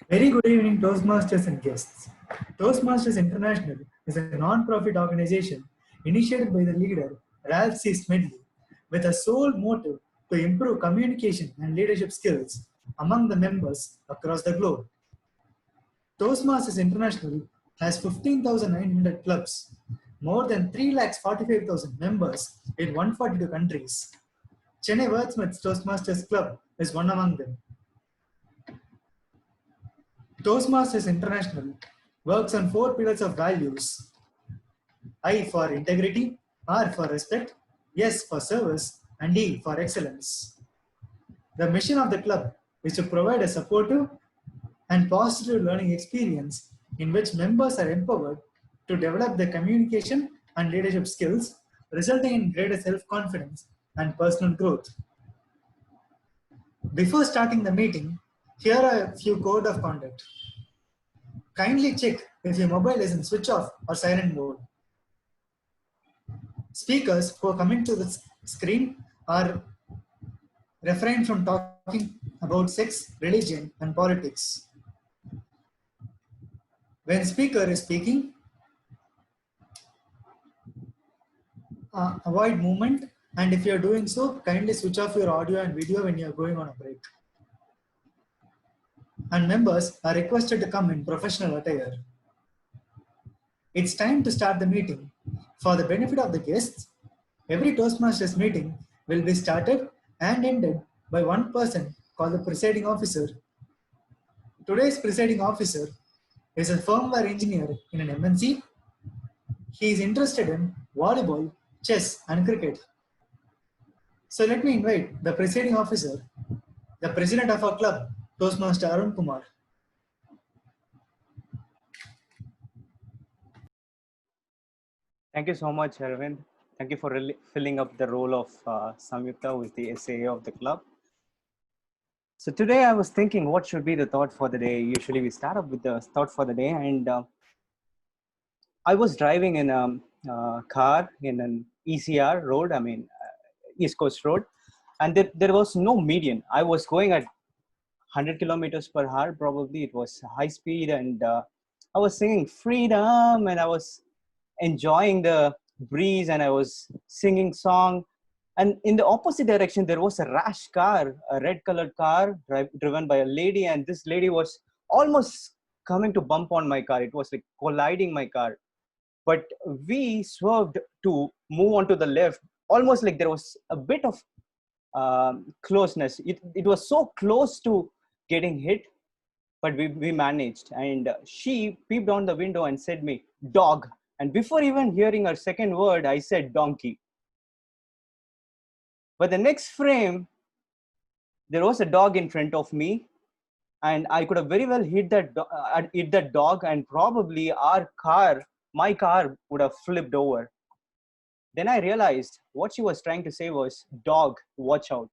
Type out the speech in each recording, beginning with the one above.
Very good evening, Toastmasters and guests. Toastmasters International is a non-profit organization initiated by the leader Ralph C. Smedley with a sole motive to improve communication and leadership skills among the members across the globe. Toastmasters International has 15,900 clubs, more than 3,45,000 members in 142 countries. Chennai Wordsmiths Toastmasters Club is one among them. Toastmasters International works on four pillars of values: I for integrity, R for respect, S for service, and E for excellence. The mission of the club is to provide a supportive and positive learning experience in which members are empowered to develop their communication and leadership skills, resulting in greater self confidence and personal growth. Before starting the meeting, here are a few code of conduct. Kindly check if your mobile is in switch off or silent mode. Speakers who are coming to the screen are refrain from talking about sex, religion, and politics. When speaker is speaking, avoid movement, and if you are doing so, kindly switch off your audio and video when you are going on a break. And members are requested to come in professional attire. It's time to start the meeting. For the benefit of the guests, every Toastmasters meeting will be started and ended by one person called the presiding officer. Today's presiding officer is a firmware engineer in an MNC. He is interested in volleyball, chess, and cricket. So let me invite the presiding officer, the president of our club, Toastmaster Arun Kumar. Thank you so much, Arvind. Thank you for filling up the role of Samyukta, who is the SAA of the club. So today I was thinking, what should be the thought for the day? Usually we start up with the thought for the day, and I was driving in a car in an ECR road, East Coast Road, and there was no median. I was going at 100 kilometers per hour, probably. It was high speed, and I was singing freedom, and I was enjoying the breeze, and I was singing song. And in the opposite direction, there was a rash car, a red colored car driven by a lady, and this lady was almost coming to bump on my car. It was like colliding my car, but we swerved to move on to the left, almost like there was a bit of closeness. It was so close to getting hit, but we managed. And she peeped on the window and said me, dog. And before even hearing her second word, I said donkey. But the next frame, there was a dog in front of me, and I could have very well hit that dog, and probably my car would have flipped over. Then I realized what she was trying to say was, dog, watch out.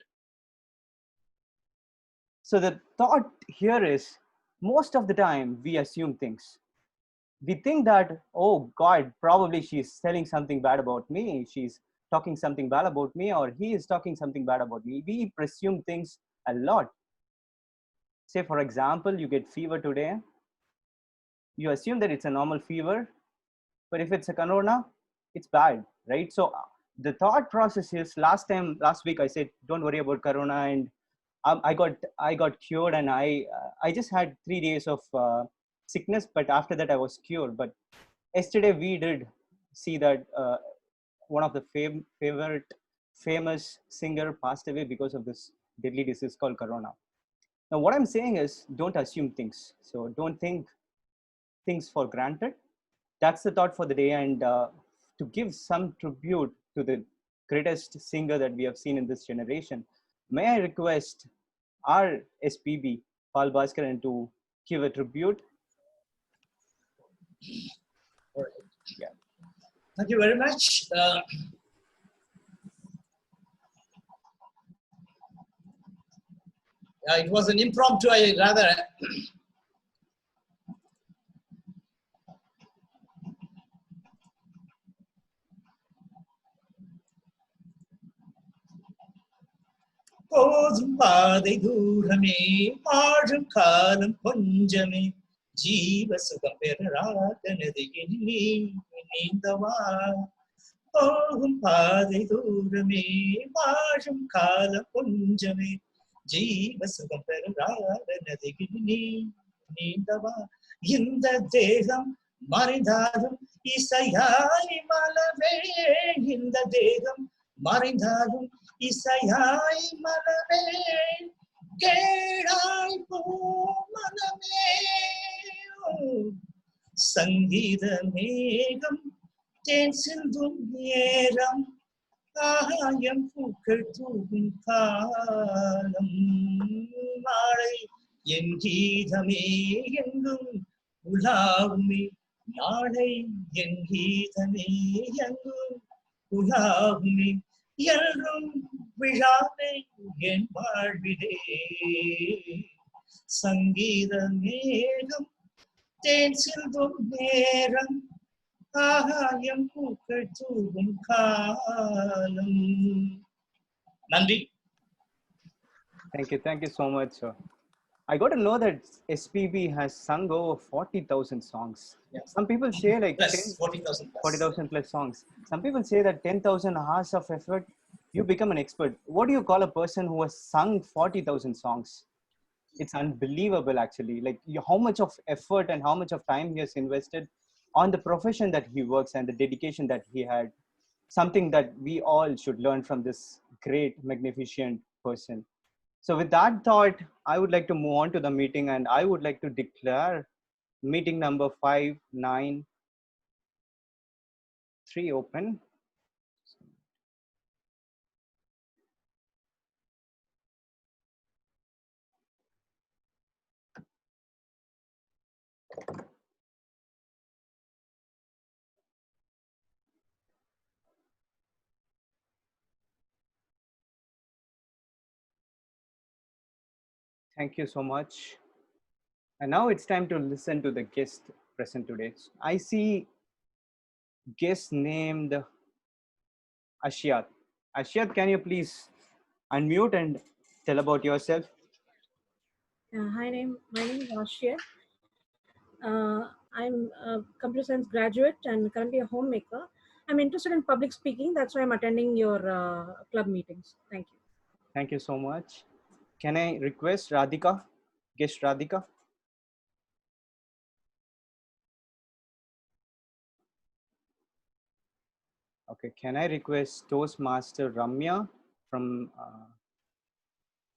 So the thought here is, most of the time we assume things. We think that, oh God, probably she's telling something bad about me. She's talking something bad about me, or he is talking something bad about me. We presume things a lot. Say, for example, you get fever today. You assume that it's a normal fever, but if it's a corona, it's bad, right? So the thought process is, last week I said, don't worry about corona, and I got cured, and I just had 3 days of sickness, but after that I was cured. But yesterday we did see that one of the favorite famous singer passed away because of this deadly disease called corona. Now what I'm saying is, don't assume things. So don't think things for granted. That's the thought for the day. And to give some tribute to the greatest singer that we have seen in this generation, may I request our SPB, Pal Bhaskaran, to give a tribute? All right. Yeah. Thank you very much. It was an impromptu, I rather. போதும் பாதை தூரமே வாழும் காலம் கொஞ்சமே ஜீவ சுகம் பெறாத நதியில் நீ நீந்தவா போகும் பாதை தூரமே வாழும் காலம் கொஞ்சமே ஜீவ சுகம் பெறாத நதியில் நீ நீந்தவா இந்த தேகம் மறைந்தாலும் இசையாய் மலவே இந்த தேகம் மறைந்தாலும் இசையாய் மலவே கேளாய் போ மனமே சங்கீத மேகம் தேன் சிந்தும் நேரம் ஆகாயம் பூக்கள் தூவும் காலம் நாளை என் கீதமே எங்கும் உலாவுமே நாளை என் கீதமே எங்கும் உலாவுமே என்றும் விழாவே என் வாழ்விலே சங்கீத மேகம் தேன் சிந்தும் நேரம் ஆகாயம் பூக்கள் தூவும் காலம். நன்றி. Thank you so much, sir. I got to know that SPB has sung over 40,000 songs. Yes. Some people say like Plus 40,000 plus. 40,000 plus songs. Some people say that 10,000 hours of effort, you become an expert. What do you call a person who has sung 40,000 songs? It's unbelievable, actually. Like how much of effort and how much of time he has invested on the profession that he works and the dedication that he had. Something that we all should learn from this great, magnificent person. So with that thought, I would like to move on to the meeting, and I would like to declare meeting number 593 open. Thank you so much. And now it's time to listen to the guest present today. I see guest named Ashyat. Ashyat, can you please unmute and tell about yourself? My name is Ashyat. I'm a computer science graduate and currently a homemaker. I'm interested in public speaking. That's why I'm attending your club meetings. Thank you. Thank you so much. Can I request Radhika, guest Radhika? Okay, can I request Toastmaster Ramya from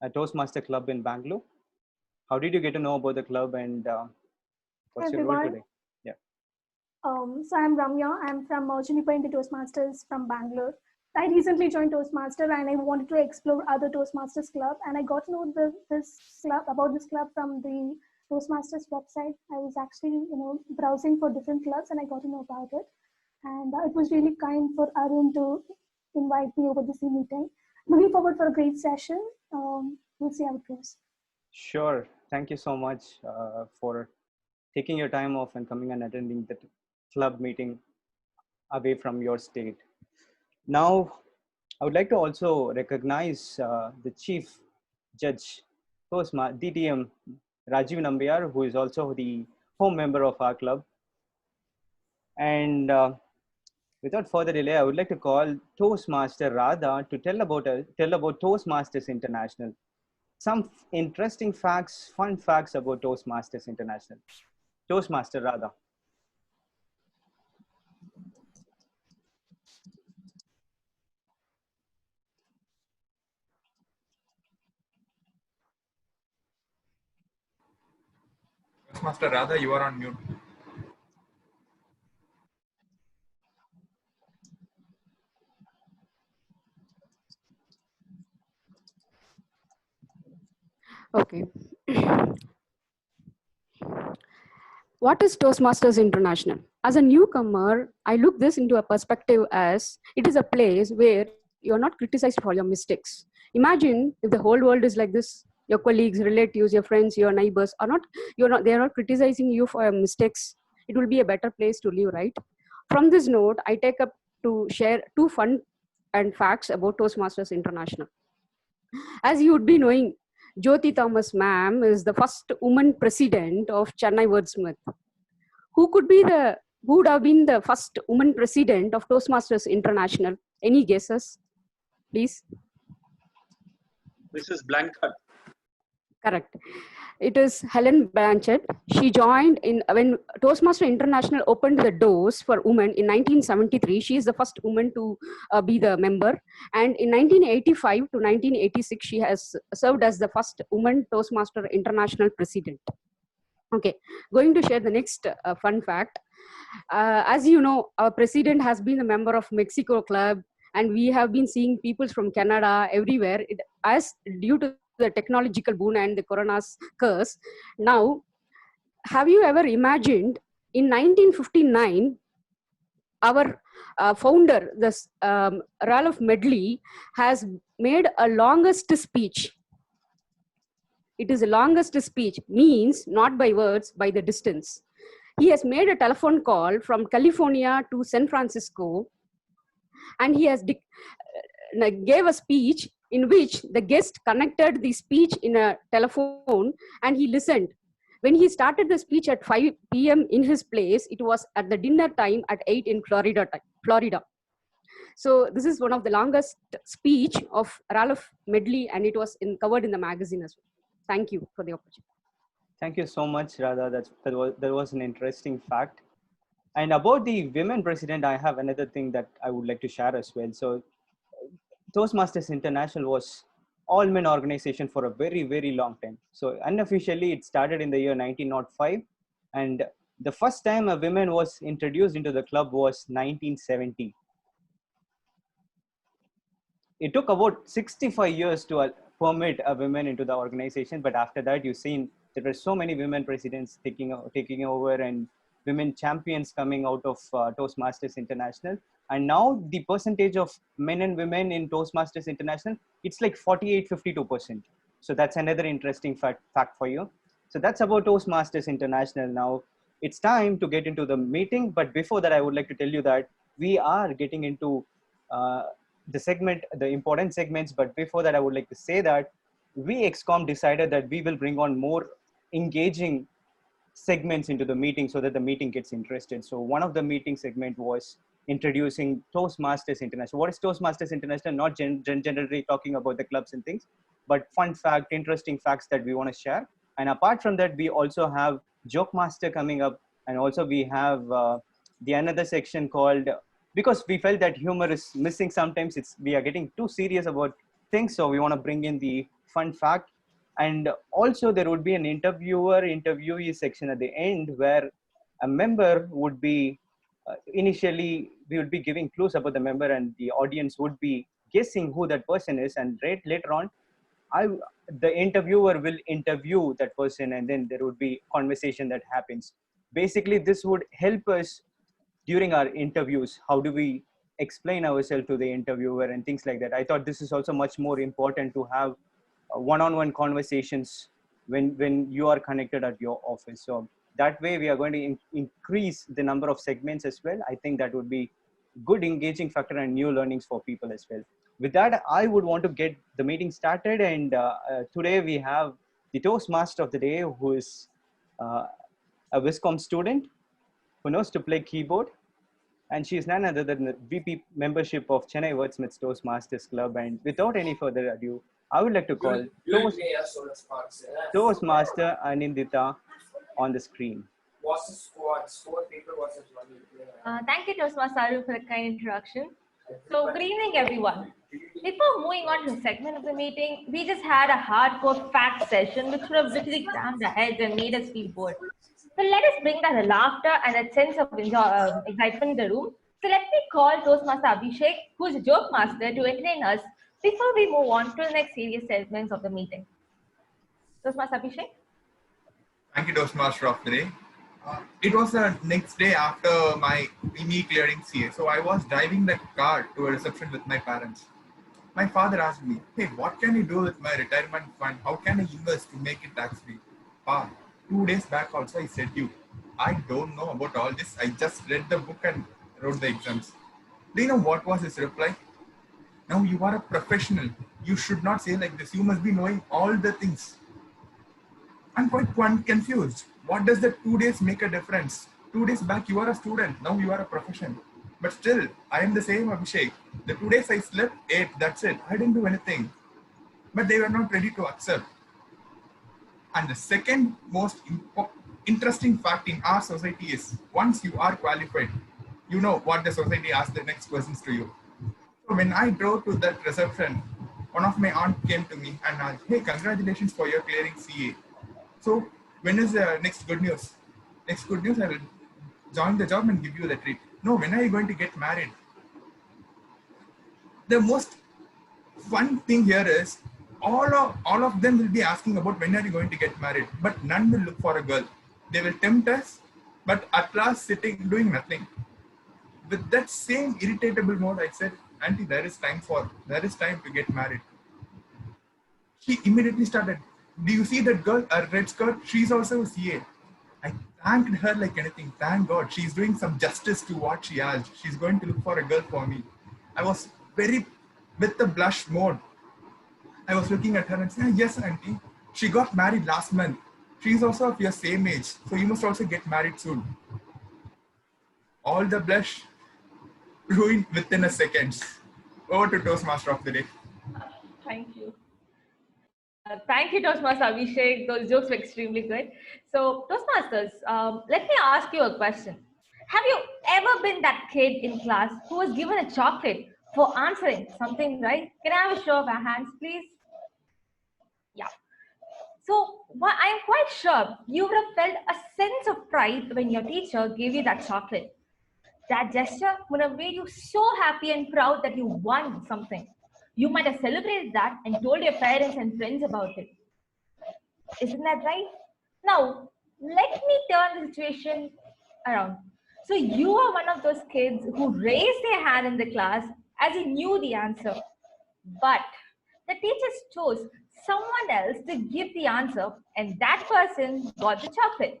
a Toastmaster club in Bangalore? How did you get to know about the club and what's your role today? Yeah. So I'm Ramya. I'm from Juniper in the Toastmasters from Bangalore. I recently joined Toastmaster and I wanted to explore other Toastmasters club, and I got to know this club from the Toastmasters website. I was actually browsing for different clubs and I got to know about it. And it was really kind for Arun to invite me over this meeting. Looking forward for a great session. We'll see how it goes. Sure. Thank you so much for taking your time off and coming and attending the club meeting away from your state. Now, I would like to also recognize the Chief Judge, DTM Rajiv Nambiar, who is also the home member of our club. And without further delay, I would like to call Toastmaster Radha to tell about Toastmasters International. Some interesting facts, fun facts about Toastmasters International. Toastmaster Radha. Toastmaster Radha, you are on mute. Okay. What is Toastmasters International? As a newcomer, I look this into a perspective as it is a place where you're not criticized for your mistakes. Imagine if the whole world is like this. Your colleagues, relatives, your friends, your neighbors they're not criticizing you for your mistakes. It will be a better place to live, right? From this note, I take up to share two fun and facts about Toastmasters International. As you would be knowing, Jyoti Thomas ma'am is the first woman president of Chennai Wordsmith. Who would have been the first woman president of Toastmasters International? Any guesses, please? Mrs. Blanchard. Correct. It is Helen Blanchett. She joined when Toastmaster International opened the doors for women in 1973. She is the first woman to be the member. And in 1985 to 1986, she has served as the first woman Toastmaster International president. Okay, going to share the next fun fact. As you know, our president has been a member of Mexico Club, and we have been seeing people from Canada everywhere. As due to the technological boon and the corona's curse. Now, have you ever imagined in 1959, our founder, Ralph Medley, has made a longest speech. It is the longest speech, means not by words, by the distance. He has made a telephone call from California to San Francisco, and he has gave a speech in which the guest connected the speech in a telephone and he listened. When he started the speech at 5 p.m. in his place, it was at the dinner time at 8 in Florida. So this is one of the longest speech of Ralph Medley, and it was covered in the magazine as well. Thank you for the opportunity. Thank you so much, Radha. That was an interesting fact. And about the women president, I have another thing that I would like to share as well. So Toastmasters International was all-men organization for a very, very long time. So unofficially, it started in the year 1905. And the first time a woman was introduced into the club was 1970. It took about 65 years to permit a woman into the organization. But after that, you've seen there were so many women presidents taking over and women champions coming out of Toastmasters International. And now the percentage of men and women in Toastmasters International, it's like 48-52%. So that's another interesting fact for you. So that's about Toastmasters International. Now it's time to get into the meeting. But before that, I would like to tell you that we are getting into the important segments. But before that, I would like to say that we XCOM decided that we will bring on more engaging segments into the meeting so that the meeting gets interested. So one of the meeting segment was introducing Toastmasters International. What is Toastmasters International? Not generally talking about the clubs and things, but fun fact, interesting facts that we want to share. And apart from that, we also have Joke Master coming up. And also we have the another section called, because we felt that humor is missing sometimes, we are getting too serious about things. So we want to bring in the fun fact. And also there would be an interviewee section at the end where a member would be, initially we would be giving clues about the member and the audience would be guessing who that person is. And later on, the interviewer will interview that person and then there would be conversation that happens. Basically, this would help us during our interviews. How do we explain ourselves to the interviewer and things like that. I thought this is also much more important to have one-on-one conversations when you are connected at your office. So that way we are going to increase the number of segments as well. I think that would be good engaging factor and new learnings for people as well. With that, I would want to get the meeting started. And today we have the Toastmaster of the day, who is a Viscom student who knows to play keyboard. And she is none other than the VP membership of Chennai Wordsmiths Toastmasters Club. And without any further ado, I would like to call Toastmaster Anindita on the screen. Thank you, Toastmaster Aru, for the kind introduction. So, good evening, everyone. Before moving on to the segment of the meeting, we just had a hardcore fact session which would have literally crammed our heads and made us feel bored. So let us bring that laughter and a sense of excitement in the room. So let me call Toastmaster Abhishek, who is a joke master, to entertain us before we move on to the next serious segments of the meeting. Toastmaster Abhishek? Thank you, Toastmaster of the day. It was the next day after me clearing CA. So I was driving the car to a reception with my parents. My father asked me, hey, what can you do with my retirement fund? How can I invest to make it tax-free? 2 days back also I said you, I don't know about all this. I just read the book and wrote the exams. Do you know what was his reply? Now you are a professional. You should not say like this. You must be knowing all the things. I'm quite confused. What does the 2 days make a difference? 2 days back, you are a student. Now you are a profession. But still, I am the same Abhishek. The 2 days I slept, ate, that's it. I didn't do anything. But they were not ready to accept. And the second most interesting fact in our society is, once you are qualified, you know what the society asks the next questions to you. So when I drove to that reception, one of my aunt came to me and asked, hey, congratulations for your clearing CA. So when is the next good news? Next good news, I will join the job and give you the treat. No, when are you going to get married? The most fun thing here is all of them will be asking about when are you going to get married, but none will look for a girl. They will tempt us, but at last sitting doing nothing. With that same irritable mode, I said, Auntie, there is time to get married. She immediately started, do you see that girl, a red skirt? She's also a CA. I thanked her like anything. Thank God, she's doing some justice to what she asked. She's going to look for a girl for me. I was with the blush mode. I was looking at her and saying, yes, Auntie, she got married last month. She's also of your same age, so you must also get married soon. All the blush ruined within a second. Over to Toastmaster of the day. Thank you. Thank you, Toastmaster Abhishek. Those jokes were extremely good. So, Toastmasters, let me ask you a question. Have you ever been that kid in class who was given a chocolate for answering something right? Can I have a show of our hands, please? Yeah. So, I'm quite sure you would have felt a sense of pride when your teacher gave you that chocolate. That gesture would have made you so happy and proud that you won something. You might have celebrated that and told your parents and friends about it. Isn't that right? Now, let me turn the situation around. So you are one of those kids who raised their hand in the class as he knew the answer. But the teachers chose someone else to give the answer, and that person got the chocolate.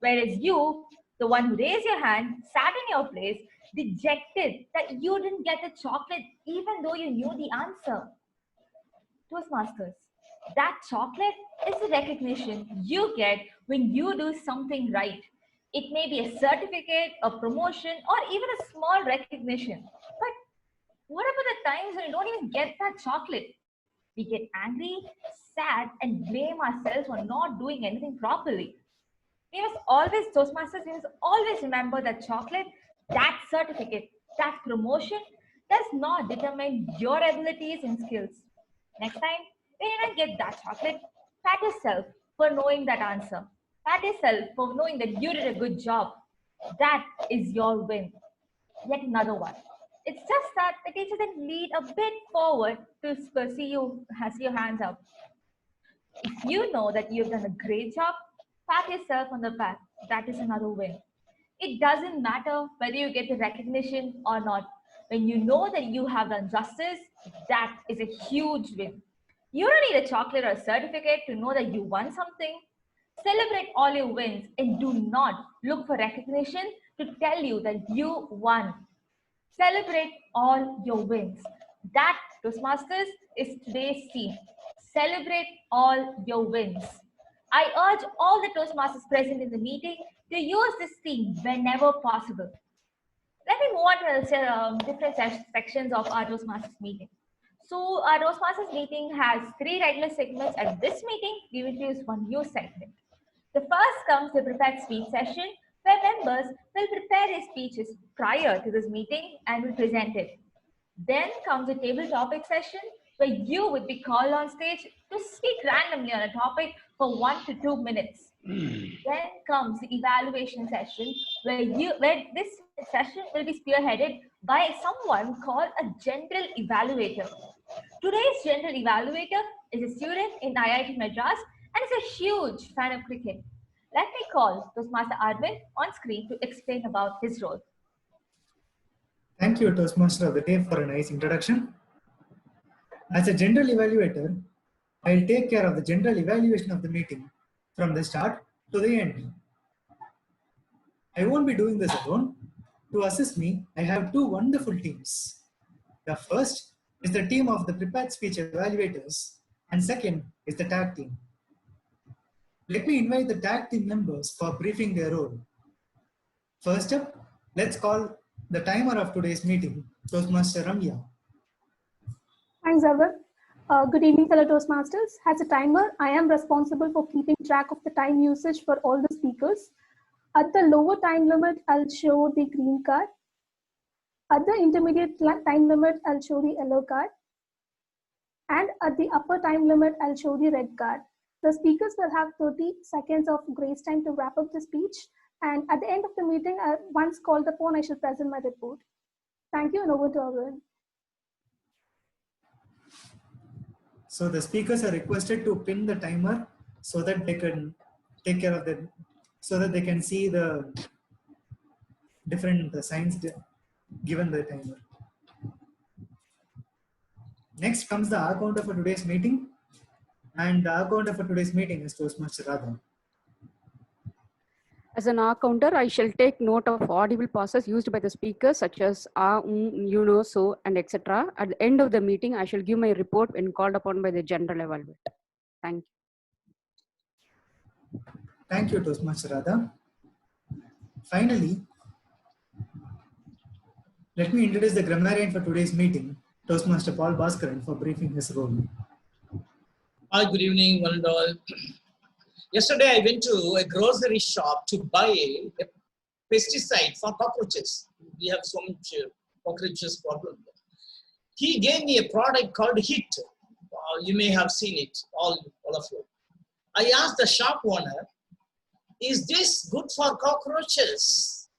Whereas you, the one who raised your hand, sat in your place, dejected that you didn't get the chocolate even though you knew the answer. Toastmasters, that chocolate is the recognition you get when you do something right. It may be a certificate, a promotion, or even a small recognition. But what about the times when you don't even get that chocolate? We get angry, sad, and blame ourselves for not doing anything properly. We must always, Toastmasters, we must always remember that chocolate, that certificate, that promotion does not determine your abilities and skills. Next time, when you don't get that chocolate, pat yourself for knowing that answer. Pat yourself for knowing that you did a good job. That is your win. Yet another one. It's just that the teacher then lead a bit forward to see your hands up. If you know that you've done a great job, pat yourself on the back. That is another win. It doesn't matter whether you get the recognition or not. When you know that you have done justice, that is a huge win. You don't need a chocolate or a certificate to know that you won something. Celebrate all your wins and do not look for recognition to tell you that you won. Celebrate all your wins. That, Toastmasters, is today's theme. Celebrate all your wins. I urge all the Toastmasters present in the meeting to use this theme whenever possible. Let me move on to different sections of our Toastmasters meeting. So our Toastmasters meeting has 3 regular segments. At this meeting, we will introduce one new segment. The first comes the prepared speech session, where members will prepare their speeches prior to this meeting and will present it. Then comes the table topic session, where you would be called on stage to speak randomly on a topic for 1 to 2 minutes. Then comes the evaluation session, where this session will be spearheaded by someone called a general evaluator. Today's general evaluator is a student in IIT Madras and is a huge fan of cricket. Let me call Toastmaster Arvind on screen to explain about his role. Thank you, Toastmaster of the day, for a nice introduction. As a general evaluator, I'll take care of the general evaluation of the meeting from the start to the end. I won't be doing this alone. To assist me, I have 2 wonderful teams. The first is the team of the prepared speech evaluators, and second is the tag team. Let me invite the tag team members for briefing their role. First up, let's call the timer of today's meeting, Toastmaster Ramya. Thanks, Arvind. Good evening, fellow Toastmasters. As a timer, I am responsible for keeping track of the time usage for all the speakers. At the lower time limit, I'll show the green card. At the intermediate time limit, I'll show the yellow card. And at the upper time limit, I'll show the red card. The speakers will have 30 seconds of grace time to wrap up the speech. And at the end of the meeting, once called upon, I shall present my report. Thank you, and over to Arvind. So the speakers are requested to pin the timer so that they can take care of them, so that they can see the different signs given the timer. Next comes the counter for today's meeting, and the counter for today's meeting is Toastmaster Radha. As an counter, I shall take note of audible pauses used by the speakers such as you know, so, and etc. At the end of the meeting, I shall give my report when called upon by the general evaluator. Thank you. Thank you, Toastmaster Radha. Finally, let me introduce the grammarian for today's meeting, Toastmaster Paul Bhaskaran, for briefing his role. Hi, good evening, one and all. Yesterday, I went to a grocery shop to buy a pesticide for cockroaches. We have so much cockroaches problem. He gave me a product called HIT. You may have seen it, all of you. I asked the shop owner, is this good for cockroaches?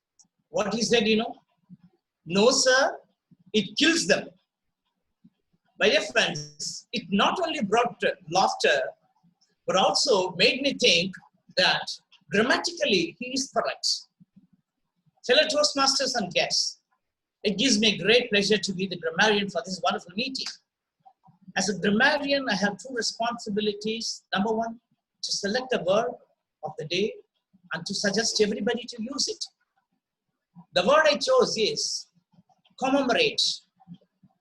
What he said, you know? No, sir, it kills them. My dear friends, it not only brought laughter, but also made me think that grammatically he is correct. Fellow Toastmasters and guests, it gives me great pleasure to be the grammarian for this wonderful meeting. As a grammarian, I have two responsibilities. Number one, to select a word of the day and to suggest everybody to use it. The word I chose is commemorate.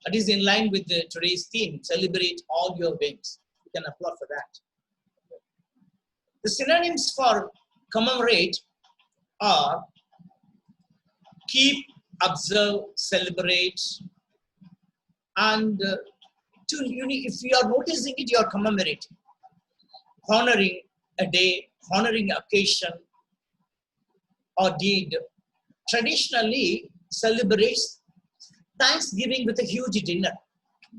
That is in line with today's theme, celebrate all your wins. You can applaud for that. The synonyms for commemorate are keep, observe, celebrate, and if you are noticing it, you are commemorating. Honoring a day, honoring occasion or deed. Traditionally celebrates Thanksgiving with a huge dinner.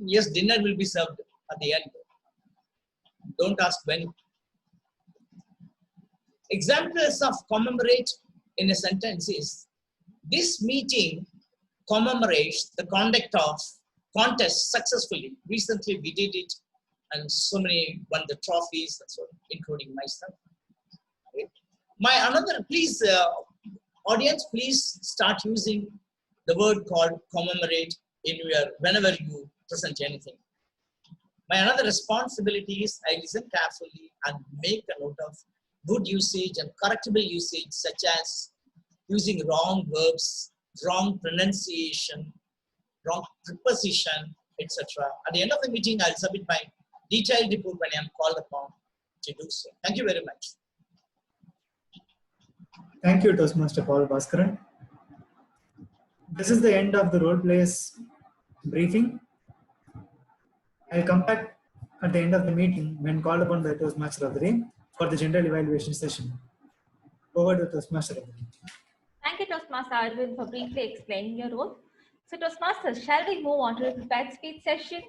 Yes, dinner will be served at the end. Don't ask when. Examples of commemorate in a sentence is, this meeting commemorates the conduct of contest successfully. Recently we did it and so many won the trophies and so on, including myself. Okay. Please, audience, please start using the word called commemorate in whenever you present anything. My another responsibility is I listen carefully and make a note of good usage and correctable usage, such as using wrong verbs, wrong pronunciation, wrong preposition, etc. At the end of the meeting, I'll submit my detailed report when I am called upon to do so. Thank you very much. Thank you, Toastmaster Paul Bhaskaran. This is the end of the role players briefing. I'll come back at the end of the meeting when called upon by Toastmaster of the day for the general evaluation session. Over to Toastmaster of the day. Thank you, Toastmaster Arvind, for briefly explaining your role. So, Toastmasters, shall we move on to the prepared speech session?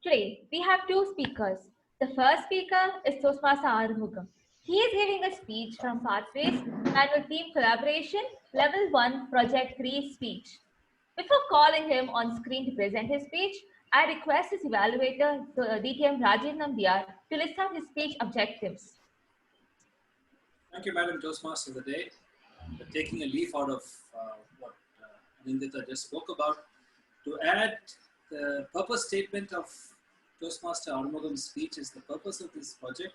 Today, we have two speakers. The first speaker is Toastmaster Arumugam. He is giving a speech from Pathways Annual Team Collaboration Level 1 Project 3 speech. Before calling him on screen to present his speech, I request his evaluator, DTM Rajiv Nambiar, to list out his speech objectives. Thank you, Madam Toastmaster of the day, for taking a leaf out of what Nindita just spoke about. To add, the purpose statement of Toastmaster Arumugam's speech is the purpose of this project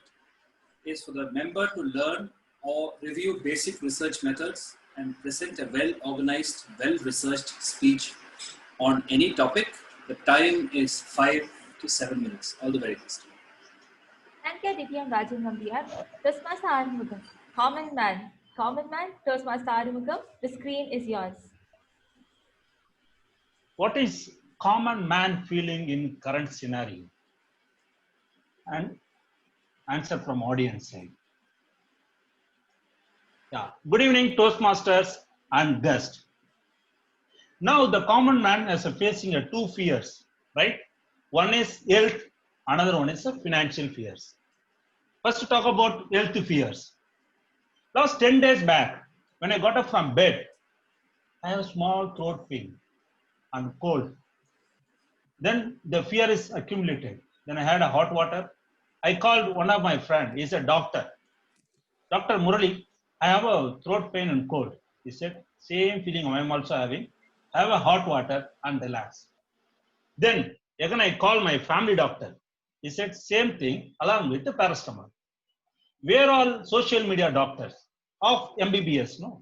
is for the member to learn or review basic research methods and present a well-organized, well-researched speech on any topic The time is 5 to 7 minutes. All the very best. Thank you, Divyam Rajan Nambiar. Toastmaster Arumugam. Common man. Common man, Toastmaster Arumugam. The screen is yours. What is common man feeling in current scenario? And answer from audience side. Yeah. Good evening, Toastmasters and guests. Now the common man is facing two fears, right? One is health, another one is financial fears. First, to talk about health fears. Last 10 days back, when I got up from bed, I have a small throat pain and cold. Then the fear is accumulated. Then I had a hot water. I called one of my friends. He's a doctor. Dr. Murali, I have a throat pain and cold. He said, same feeling I am also having. Have a hot water and relax. Then again I called my family doctor. He said same thing along with the paracetamol. We are all social media doctors of MBBS, no?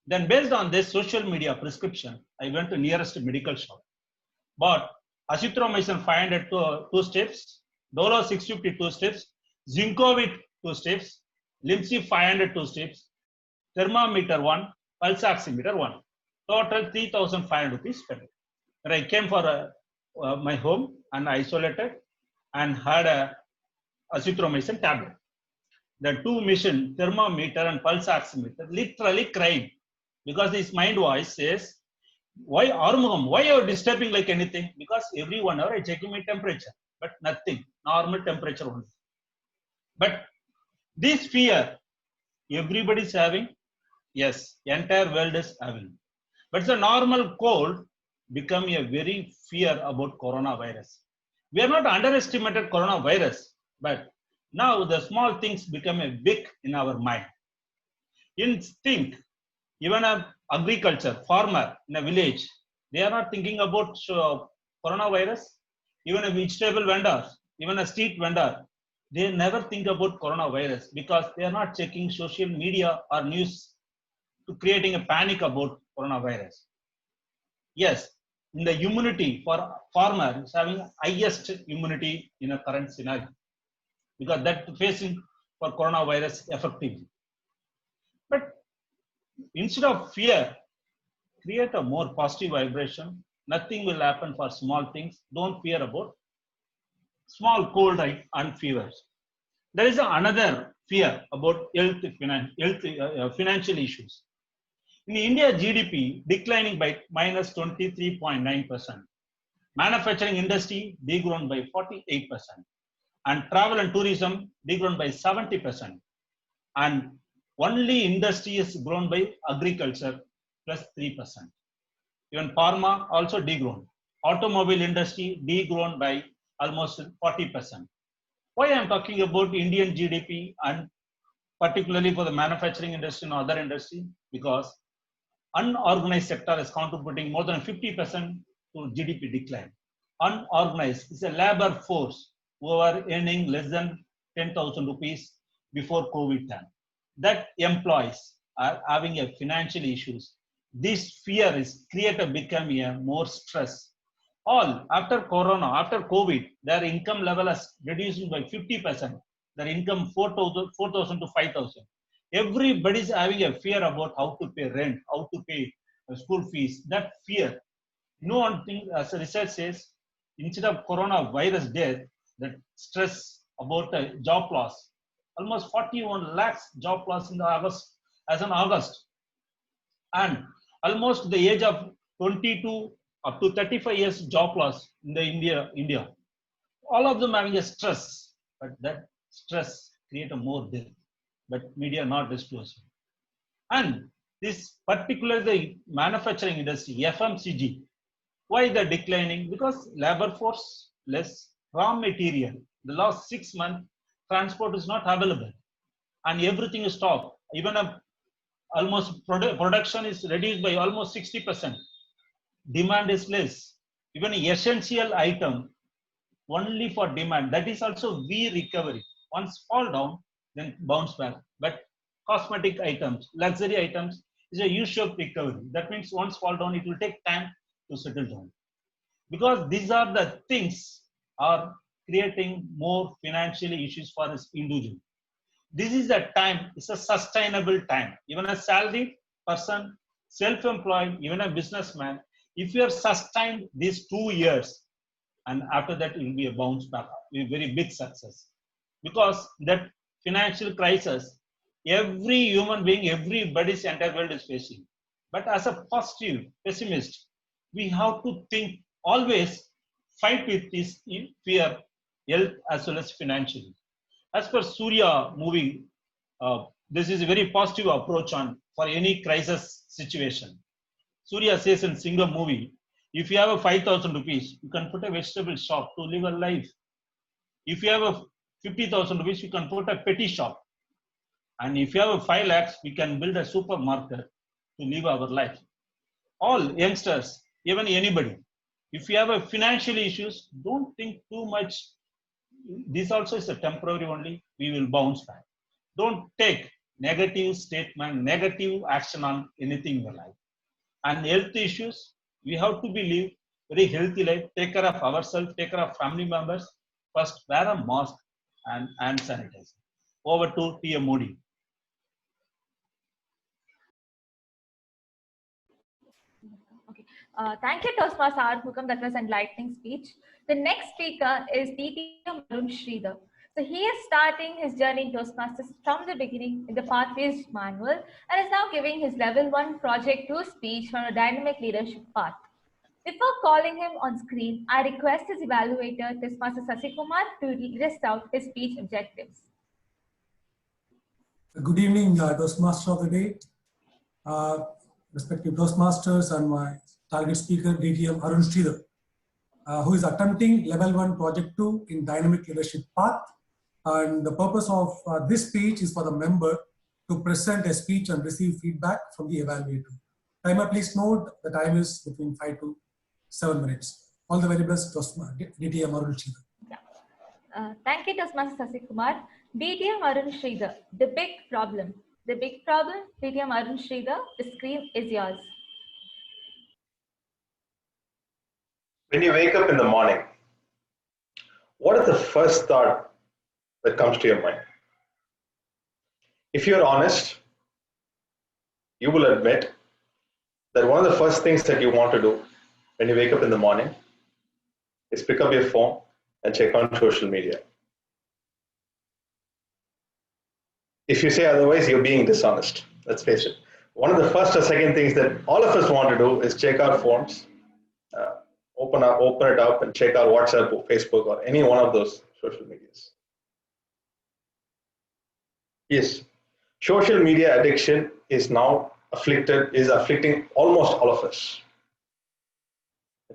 Then based on this social media prescription, I went to nearest medical shop. Bought azithromycin 500 2 strips, Dolo 650 2 strips, Zincovit 2 strips, Limsi 500 2 strips, thermometer 1, pulse oximeter 1. Total 3,500 rupees spent. When I came for my home and isolated and had a azithromycin tablet. The two machine, thermometer and pulse oximeter, literally crying because his mind voice says, why Arumugam, why you are disturbing like anything? Because every 1 hour I checking my temperature, but nothing, normal temperature only. But this fear, everybody is having, yes, entire world is having. But the normal cold become a very fear about coronavirus. We are not underestimated coronavirus, but now the small things become a big in our mind. Instinct, even a agriculture, farmer in a village, they are not thinking about coronavirus. Even a vegetable vendor, even a street vendor, they never think about coronavirus because they are not checking social media or news to creating a panic about coronavirus. Yes, in the immunity for farmer is having highest immunity in a current scenario because that facing for coronavirus effectively. But instead of fear, create a more positive vibration. Nothing will happen for small things. Don't fear about small cold and fevers. There is another fear about financial issues. In India, GDP declining by minus 23.9%. Manufacturing industry degrown by 48%. And travel and tourism degrown by 70%. And only industry is grown by agriculture plus 3%. Even pharma also degrown. Automobile industry degrown by almost 40%. Why I am talking about Indian GDP and particularly for the manufacturing industry and other industry? Because unorganized sector is contributing more than 50% to GDP decline. Unorganized is a labor force who are earning less than 10,000 rupees before COVID time. That employees are having a financial issues. This fear is become a more stress. All after Corona, after COVID, their income level is reducing by 50%. Their income 4,000 to 5,000. Everybody's having a fear about how to pay rent, how to pay school fees. That fear. No one thinks, as research says, instead of coronavirus death, that stress about job loss. Almost 41 lakhs job loss in the August, as in August. And almost the age of 22 up to 35 years job loss in the India. All of them having a stress, but that stress create a more death. But media not disclosing. And this particularly manufacturing industry, FMCG, why they're declining? Because labor force less, raw material. The last 6 months, transport is not available, and everything is stopped. Even almost production is reduced by almost 60%. Demand is less. Even essential item only for demand. That is also V recovery. Once fall down, then bounce back. But cosmetic items, luxury items is a U-shaped recovery. That means once fall down, it will take time to settle down. because these are the things are creating more financial issues for this individual. This is a time, it's a sustainable time. Even a salaried person, self-employed, even a businessman, if you are sustained these 2 years, and after that it will be a bounce back, a very big success. Because that financial crisis, every human being, everybody's entire world is facing. But as a positive pessimist, we have to think always fight with this fear, health as well as financially. As per Surya movie, this is a very positive approach on for any crisis situation. Surya says in Singham movie, if you have a 5,000 rupees, you can put a vegetable shop to live a life. If you have a 50,000 rupees, you can put a petty shop. And if you have a 5 lakhs, we can build a supermarket to live our life. All youngsters, even anybody, if you have a financial issues, don't think too much. This also is a temporary only. We will bounce back. Don't take negative statement, negative action on anything in your life. And health issues, we have to live very healthy life. Take care of ourselves, take care of family members. First, wear a mask and hand sanitizer. Over to T.M. Modi. Okay. Thank you, Toastmaster Armugam. That was an enlightening speech. The next speaker is DTM Arun Sridhar. So he is starting his journey in Toastmasters from the beginning in the Pathways Manual and is now giving his Level 1 Project 2 speech from a dynamic leadership path. Before calling him on screen, I request his evaluator, Toastmaster Sasikumar, to list out his speech objectives. Good evening, Toastmaster of the day, respective Toastmasters and my target speaker, DTM Arun Sridhar, who is attempting Level 1 Project 2 in Dynamic Leadership Path. And the purpose of this speech is for the member to present a speech and receive feedback from the evaluator. Timer, please note the time is between 5 to 7 minutes. All the very best, DTM Arun Sridhar. Yeah. Thank you, Toastmaster Sasikumar. DTM Arun Sridhar, the big problem. The big problem, DTM Arun Sridhar, the screen is yours. When you wake up in the morning, what is the first thought that comes to your mind? If you're honest, you will admit that one of the first things that you want to do when you wake up in the morning is pick up your phone and check on social media. If you say otherwise, you're being dishonest. Let's face it. One of the first or second things that all of us want to do is check our phones, open it up and check our WhatsApp or Facebook or any one of those social medias. Yes, social media addiction is now afflicting almost all of us.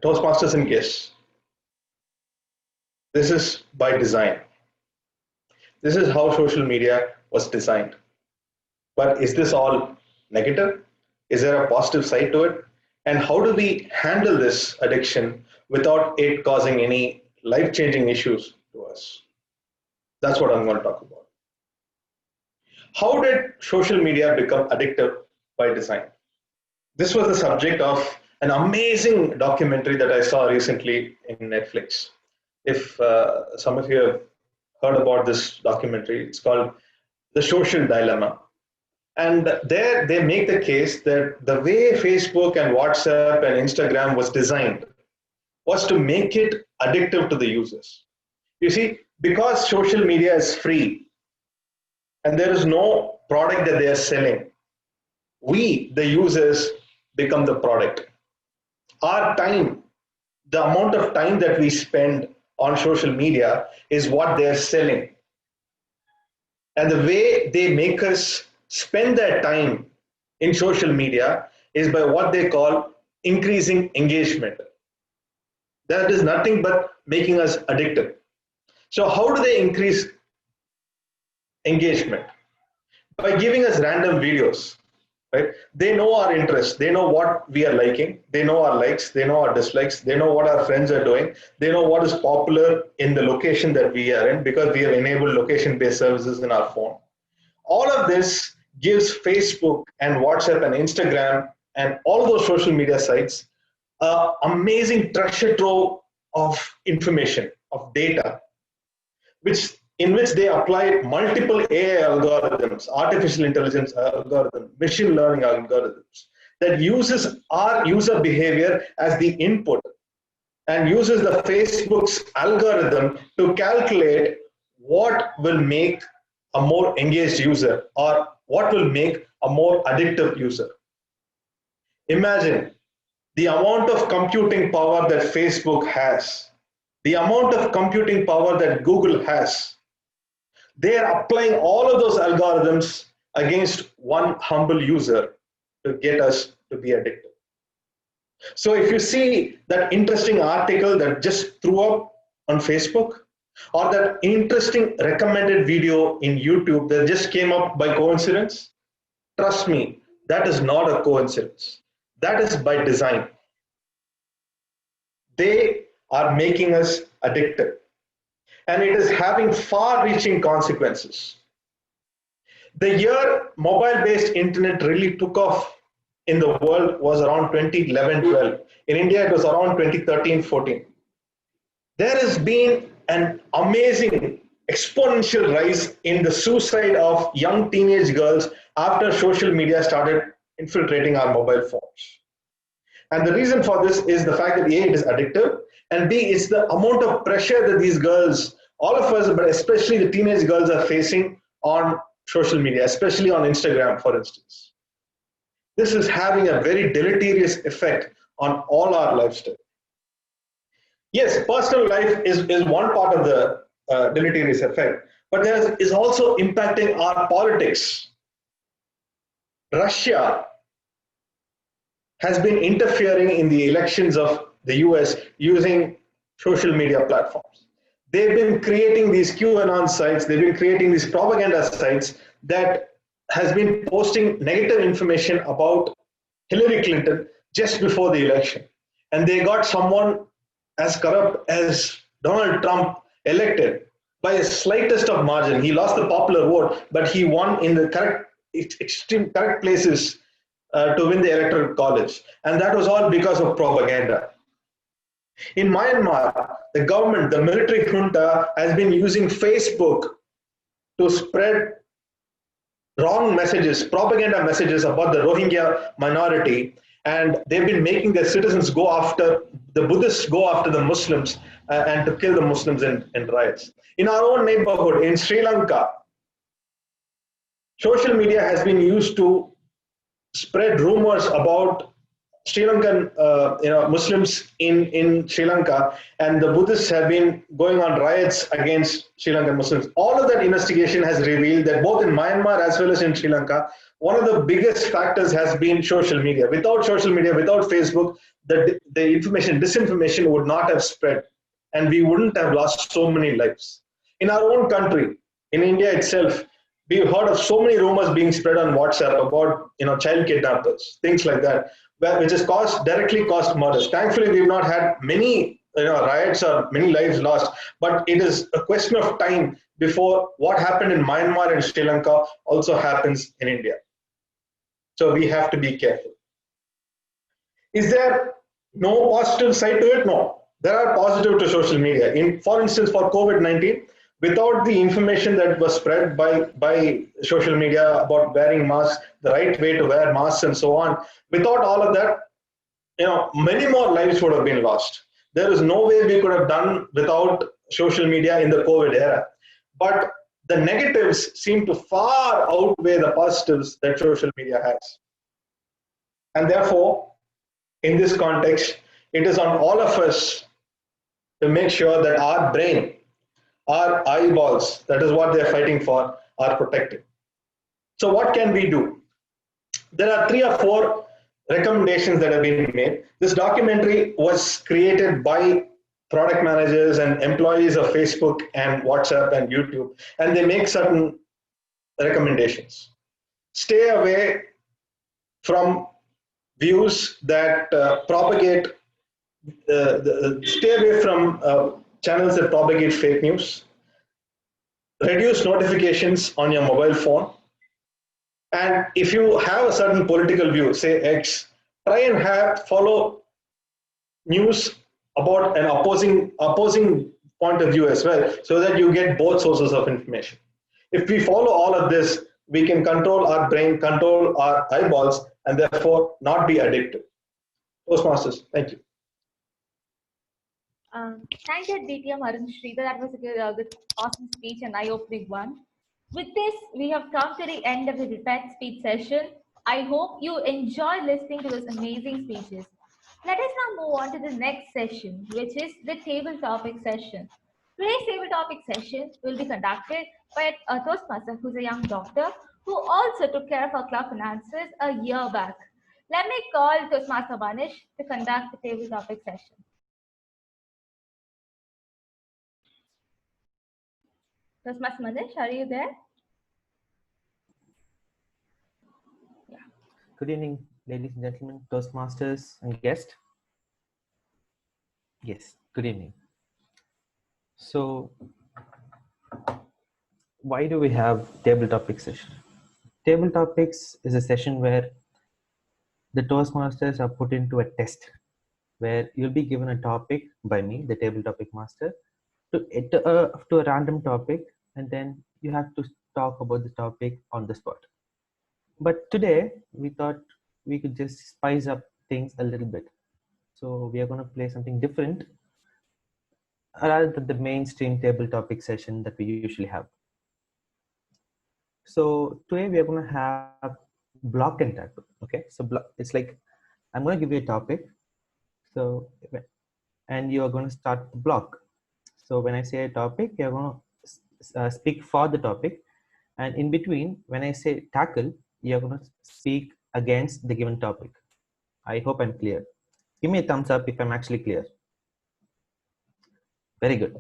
Toastmasters and guests. This is by design. This is how social media was designed. But is this all negative? Is there a positive side to it? And how do we handle this addiction without it causing any life-changing issues to us? That's what I'm going to talk about. How did social media become addictive by design? This was the subject of an amazing documentary that I saw recently in Netflix. If some of you have heard about this documentary, it's called The Social Dilemma. And there they make the case that the way Facebook and WhatsApp and Instagram was designed was to make it addictive to the users. You see, because social media is free and there is no product that they are selling, we, the users, become the product. Our time, the amount of time that we spend on social media is what they're selling. And the way they make us spend their time in social media is by what they call increasing engagement. That is nothing but making us addictive. So how do they increase engagement? By giving us random videos, right? They know our interests, they know what we are liking, they know our likes, they know our dislikes, they know what our friends are doing, they know what is popular in the location that we are in because we have enabled location-based services in our phone. All of this gives Facebook and WhatsApp and Instagram and all those social media sites amazing treasure trove of information, of data, in which they apply multiple AI algorithms, artificial intelligence algorithms, machine learning algorithms that uses our user behavior as the input and uses the Facebook's algorithm to calculate what will make a more engaged user or what will make a more addictive user. Imagine the amount of computing power that Facebook has, the amount of computing power that Google has. They are applying all of those algorithms against one humble user to get us to be addicted. So if you see that interesting article that just threw up on Facebook, or that interesting recommended video in YouTube that just came up by coincidence, trust me, that is not a coincidence. That is by design. They are making us addicted. And it is having far-reaching consequences. The year mobile-based internet really took off in the world was around 2011-12. In India, it was around 2013-14. There has been an amazing exponential rise in the suicide of young teenage girls after social media started infiltrating our mobile phones. And the reason for this is the fact that A, it is addictive, and B, it's the amount of pressure that these girls, all of us, but especially the teenage girls, are facing on social media, especially on Instagram, for instance. This is having a very deleterious effect on all our lifestyle. Yes, personal life is one part of the deleterious effect, but there is also impacting our politics. Russia has been interfering in the elections of the US using social media platforms. They've been creating these QAnon sites, they've been creating these propaganda sites that has been posting negative information about Hillary Clinton just before the election. And they got someone as corrupt as Donald Trump elected by a slightest of margin. He lost the popular vote, but he won in the correct places to win the electoral college. And that was all because of propaganda. In Myanmar, the government, the military junta, has been using Facebook to spread wrong messages, propaganda messages about the Rohingya minority, and they've been making their citizens go after, the Buddhists go after the Muslims and to kill the Muslims in riots. In our own neighborhood, in Sri Lanka, social media has been used to spread rumors about Sri Lankan Muslims in Sri Lanka, and the Buddhists have been going on riots against Sri Lankan Muslims. All of that investigation has revealed that both in Myanmar as well as in Sri Lanka, one of the biggest factors has been social media. Without social media, without Facebook, the disinformation would not have spread, and we wouldn't have lost so many lives. In our own country, in India itself, we've heard of so many rumors being spread on WhatsApp about child kidnappers, things like that, which has directly caused murders. Thankfully, we've not had many riots or many lives lost, but it is a question of time before what happened in Myanmar and Sri Lanka also happens in India. So we have to be careful. Is there no positive side to it? No. There are positives to social media. For instance, for COVID-19, without the information that was spread by social media about wearing masks, the right way to wear masks and so on, without all of that, many more lives would have been lost. There is no way we could have done without social media in the COVID era. But the negatives seem to far outweigh the positives that social media has. And therefore, in this context, it is on all of us to make sure that our brain, our eyeballs, that is what they're fighting for, are protected. So what can we do? There are 3 or 4 recommendations that have been made. This documentary was created by product managers and employees of Facebook and WhatsApp and YouTube, and they make certain recommendations. Stay away from views that propagate, stay away from channels that propagate fake news. Reduce notifications on your mobile phone. And if you have a certain political view, say X, try and follow news about an opposing point of view as well, so that you get both sources of information. If we follow all of this, we can control our brain, control our eyeballs, and therefore not be addicted. Toastmasters, thank you. Thank you, DTM Arun Sridhar. That was a good, awesome speech and eye-opening one. With this, we have come to the end of the debate speech session. I hope you enjoy listening to those amazing speeches. Let us now move on to the next session, which is the table topic session. Today's table topic session will be conducted by a Toastmaster who's a young doctor who also took care of our club finances a year back. Let me call Toastmaster Manish to conduct the table topic session. Toastmaster Manish, are you there? Good evening, ladies and gentlemen, Toastmasters and guests. Yes, good evening. So, why do we have table topic session? Table topics is a session where the Toastmasters are put into a test, where you'll be given a topic by me, the table topic master, to a random topic, and then you have to talk about the topic on the spot. But today we thought we could just spice up things a little bit. So we are going to play something different rather than the mainstream table topic session that we usually have. So today we are going to have block and tackle. Okay, so it's like I'm going to give you a topic. So and you are going to start the block. So when I say a topic, you're going to speak for the topic, and in between, when I say tackle, you're going to speak against the given topic. I hope I'm clear. Give me a thumbs up if I'm actually clear. Very good.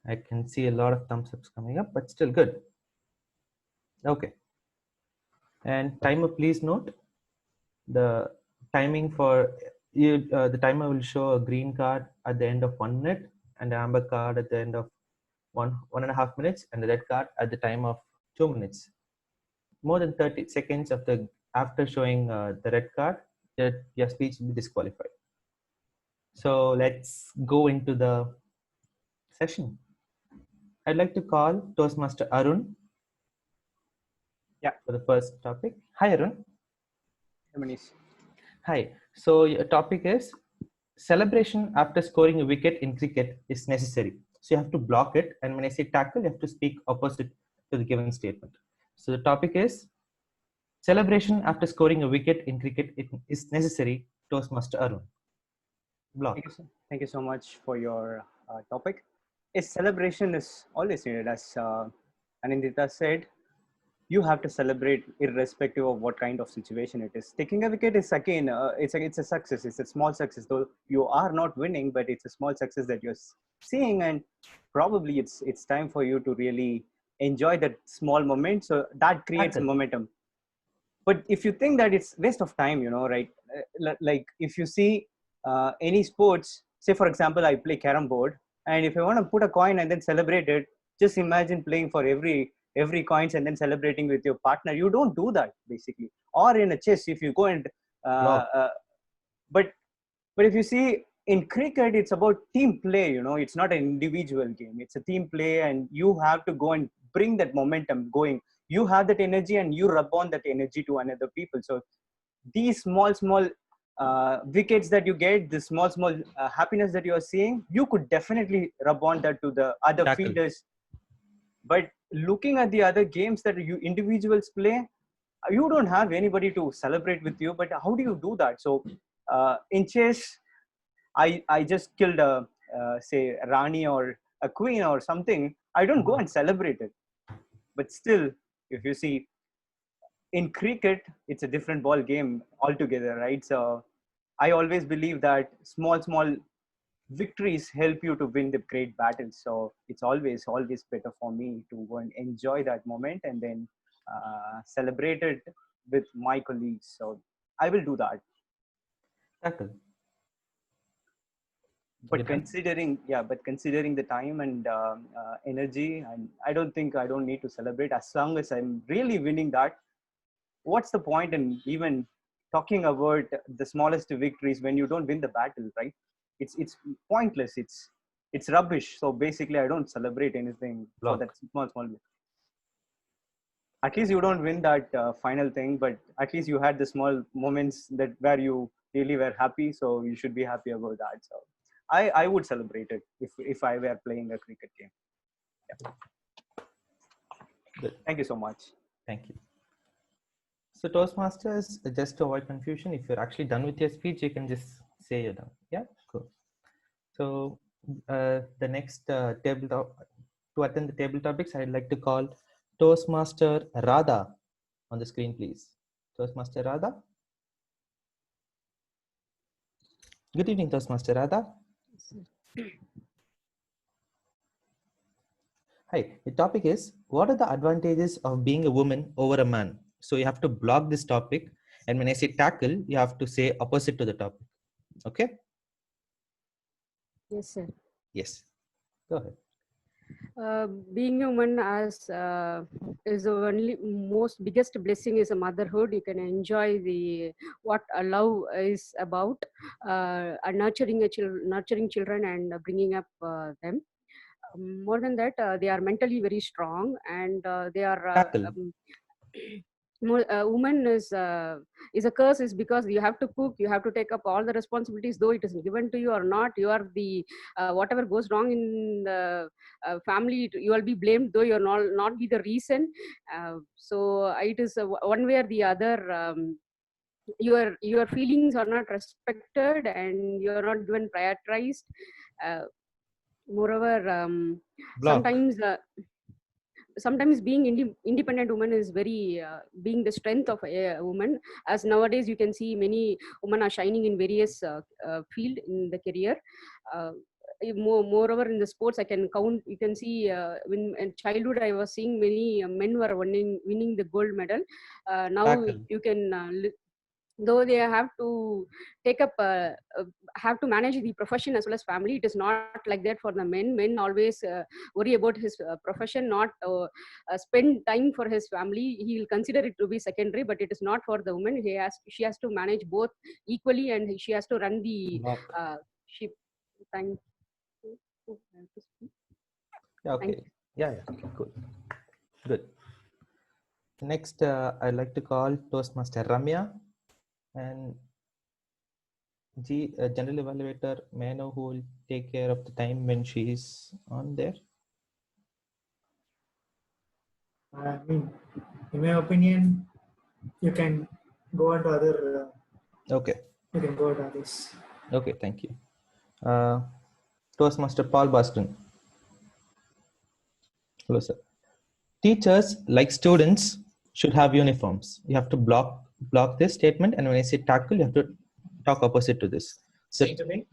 I can see a lot of thumbs ups coming up, but still good. Okay. And timer, please note the timing for you. The timer will show a green card at the end of 1 minute and an amber card at the end of 1.5 minutes, and the red card at the time of 2 minutes. More than 30 seconds after showing the red card, your speech will be disqualified. So let's go into the session. I'd like to call Toastmaster Arun. Yeah, for the first topic. Hi, Arun. Hi. So your topic is celebration after scoring a wicket in cricket is necessary. So you have to block it, and when I say tackle, you have to speak opposite to the given statement. So the topic is celebration after scoring a wicket in cricket is necessary. Toastmaster Arun. Block. Thank you so much for your topic. A celebration is always needed, as Anindita said. You have to celebrate irrespective of what kind of situation it is. Taking a wicket is again, it's a success. It's a small success, though you are not winning, but it's a small success that you're seeing, and probably it's time for you to really enjoy that small moment. So that creates a momentum. But if you think that it's waste of time, right? Like if you see any sports, say for example, I play carom board, and if I want to put a coin and then celebrate it, just imagine playing for every coins and then celebrating with your partner. You don't do that basically. Or in a chess, if you go and but if you see in cricket, it's about team play. It's not an individual game. It's a team play, and you have to go and bring that momentum going. You have that energy, and you rub on that energy to another people. So these small wickets that you get, the small happiness that you are seeing, you could definitely rub on that to the other fielders. But looking at the other games that you individuals play, you don't have anybody to celebrate with you. But how do you do that? So in chess, I just killed say Rani or a queen or something. I don't go and celebrate it. But still, if you see in cricket, it's a different ball game altogether, right? So I always believe that small victories help you to win the great battles. So it's always better for me to go and enjoy that moment and then celebrate it with my colleagues. So I will do that. Tackle. But considering the time and energy, and I don't need to celebrate as long as I'm really winning that. What's the point in even talking about the smallest victories when you don't win the battle, right? it's pointless. It's rubbish. So basically, I don't celebrate anything for that small bit. At least you don't win that final thing, but at least you had the small moments that where you really were happy. So you should be happy about that. So I would celebrate it if I were playing a cricket game. Yeah. Good. Thank you so much. Thank you. So Toastmasters, just to avoid confusion, if you're actually done with your speech, you can just say you're done. Yeah, cool. So the next to attend the table topics, I'd like to call Toastmaster Radha on the screen, please. Toastmaster Radha. Good evening, Toastmaster Radha. Hi, the topic is, what are the advantages of being a woman over a man? So you have to block this topic, and when I say tackle, you have to say opposite to the topic. Okay? Yes, sir. Yes. Go ahead. Being human as is the only most biggest blessing is a motherhood. You can enjoy the what a love is about, nurturing children and bringing up them. More than that, they are mentally very strong, and they are woman is a curse is because you have to cook, you have to take up all the responsibilities, though it is given to you or not. You are the whatever goes wrong in the family, you will be blamed, though you're not be the reason. So it is one way or the other. Your feelings are not respected and you are not given prioritized. Moreover, sometimes being independent woman is very being the strength of a woman, as nowadays you can see many women are shining in various field in the career. Moreover, in the sports, I can count, you can see when in childhood I was seeing many men were winning the gold medal. Now you can though they have to take up have to manage the profession as well as family. It is not like that for the men always worry about his profession, not spend time for his family. He will consider it to be secondary, but it is not for the woman. She has to manage both equally, and she has to run the ship. Thank you. Okay. Yeah, cool. Good. Next, I'd like to call Toastmaster Ramya. And general evaluator, may I know who will take care of the time when she is on there? I mean, in my opinion, you can go on to other. Okay. You can go to others. Okay, thank you. Toastmaster Paul Boston. Hello, sir. Teachers, like students, should have uniforms. You have to block this statement, and when I say tackle, you have to talk opposite to this. So, say to me.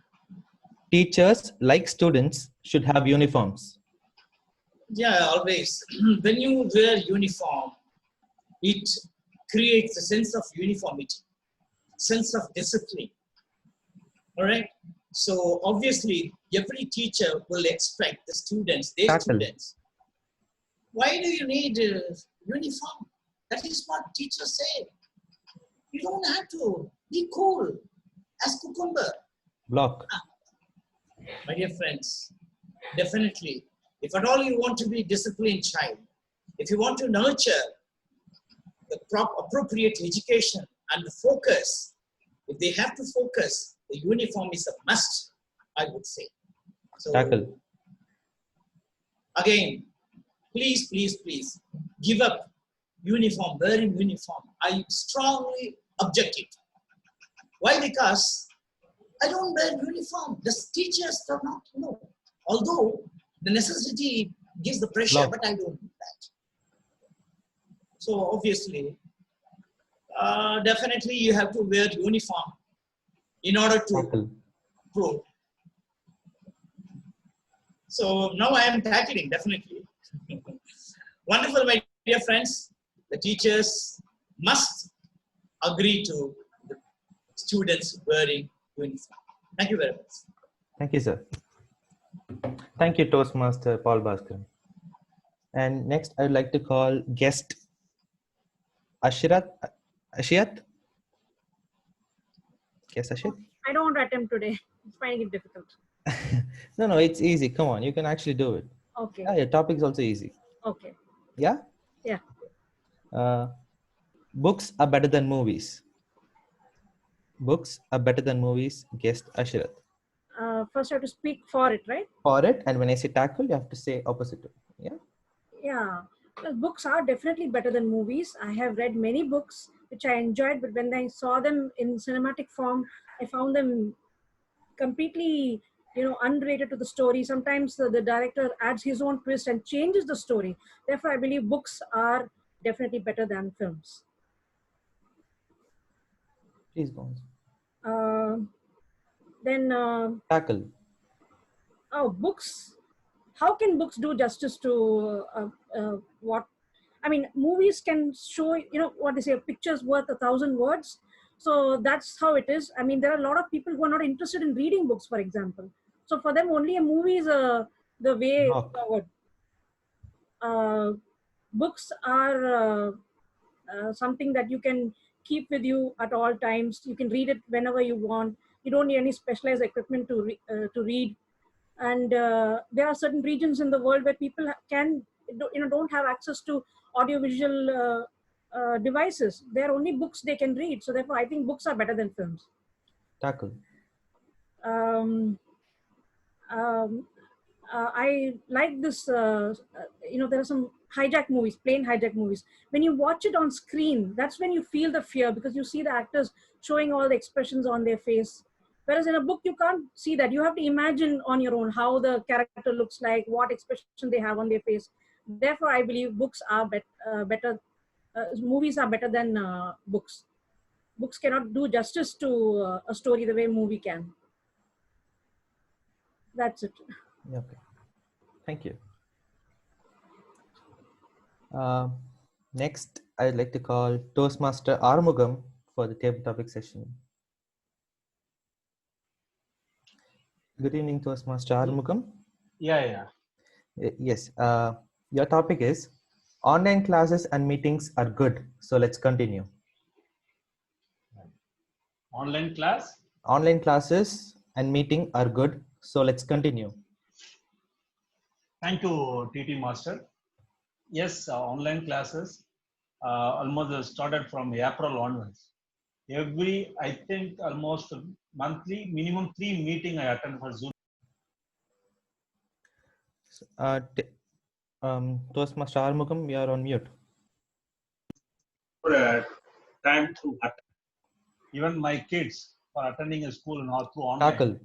Teachers, like students, should have uniforms. Yeah, always. When you wear uniform, it creates a sense of uniformity, sense of discipline. All right. So obviously, every teacher will expect the students, their students. Why do you need a uniform? That is what teachers say. You don't have to be cool as cucumber. Block. My dear friends, definitely, if at all you want to be a disciplined child, if you want to nurture the appropriate education and the focus, if they have to focus, the uniform is a must, I would say. So, tackle. Again, please give up uniform, wearing uniform. I strongly object it. Why? Because I don't wear uniform. The teachers do not know. Although the necessity gives the pressure, but I don't do that. So obviously, definitely you have to wear uniform in order to prove. So now I am tackling, definitely. Wonderful, my dear friends. The teachers must agree to the students wearing uniform. Thank you very much. Thank you, sir. Thank you, Toastmaster Paul Bhaskar. And next, I'd like to call guest Ashiyat. Yes, Ashiyat? I don't attempt today. finding it difficult. No, it's easy. Come on, you can actually do it. Okay. Yeah, your topic is also easy. Okay. Yeah? Yeah. Books are better than movies. Books are better than movies. Guest Ashirath. First, I have to speak for it, right? For it, and when I say tackle, you have to say opposite to it. Yeah? Yeah. Well, books are definitely better than movies. I have read many books which I enjoyed, but when I saw them in cinematic form, I found them completely, unrelated to the story. Sometimes the director adds his own twist and changes the story. Therefore, I believe books are definitely better than films. Please go on. Then tackle. Oh, books. How can books do justice to what? I mean, movies can show, what they say, a picture's worth 1,000 words. So that's how it is. I mean, there are a lot of people who are not interested in reading books, for example. So for them, only a movie is the way forward. Books are something that you can keep with you at all times. You can read it whenever you want. You don't need any specialized equipment to read. And there are certain regions in the world where people don't have access to audiovisual devices. There are only books they can read. So therefore, I think books are better than films. Tackle. I like this. There are some hijack movies, plain hijack movies. When you watch it on screen, that's when you feel the fear, because you see the actors showing all the expressions on their face. Whereas in a book, you can't see that. You have to imagine on your own how the character looks like, what expression they have on their face. Therefore, I believe books are better. Movies are better than books. Books cannot do justice to a story the way movie can. That's it. Okay. Thank you. Next, I'd like to call Toastmaster Armugam for the table topic session. Good evening, Toastmaster Armugam. Yeah. Yes. Your topic is online classes and meetings are good. So let's continue. Online class? Online classes and meeting are good. So let's continue. Thank you, TT Master. Yes, online classes almost started from April onwards. I think almost monthly, minimum 3 meetings I attend for Zoom. Toastmaster Armugam, you are on mute. Time to attend. Even my kids are attending a school now through online. Tackle.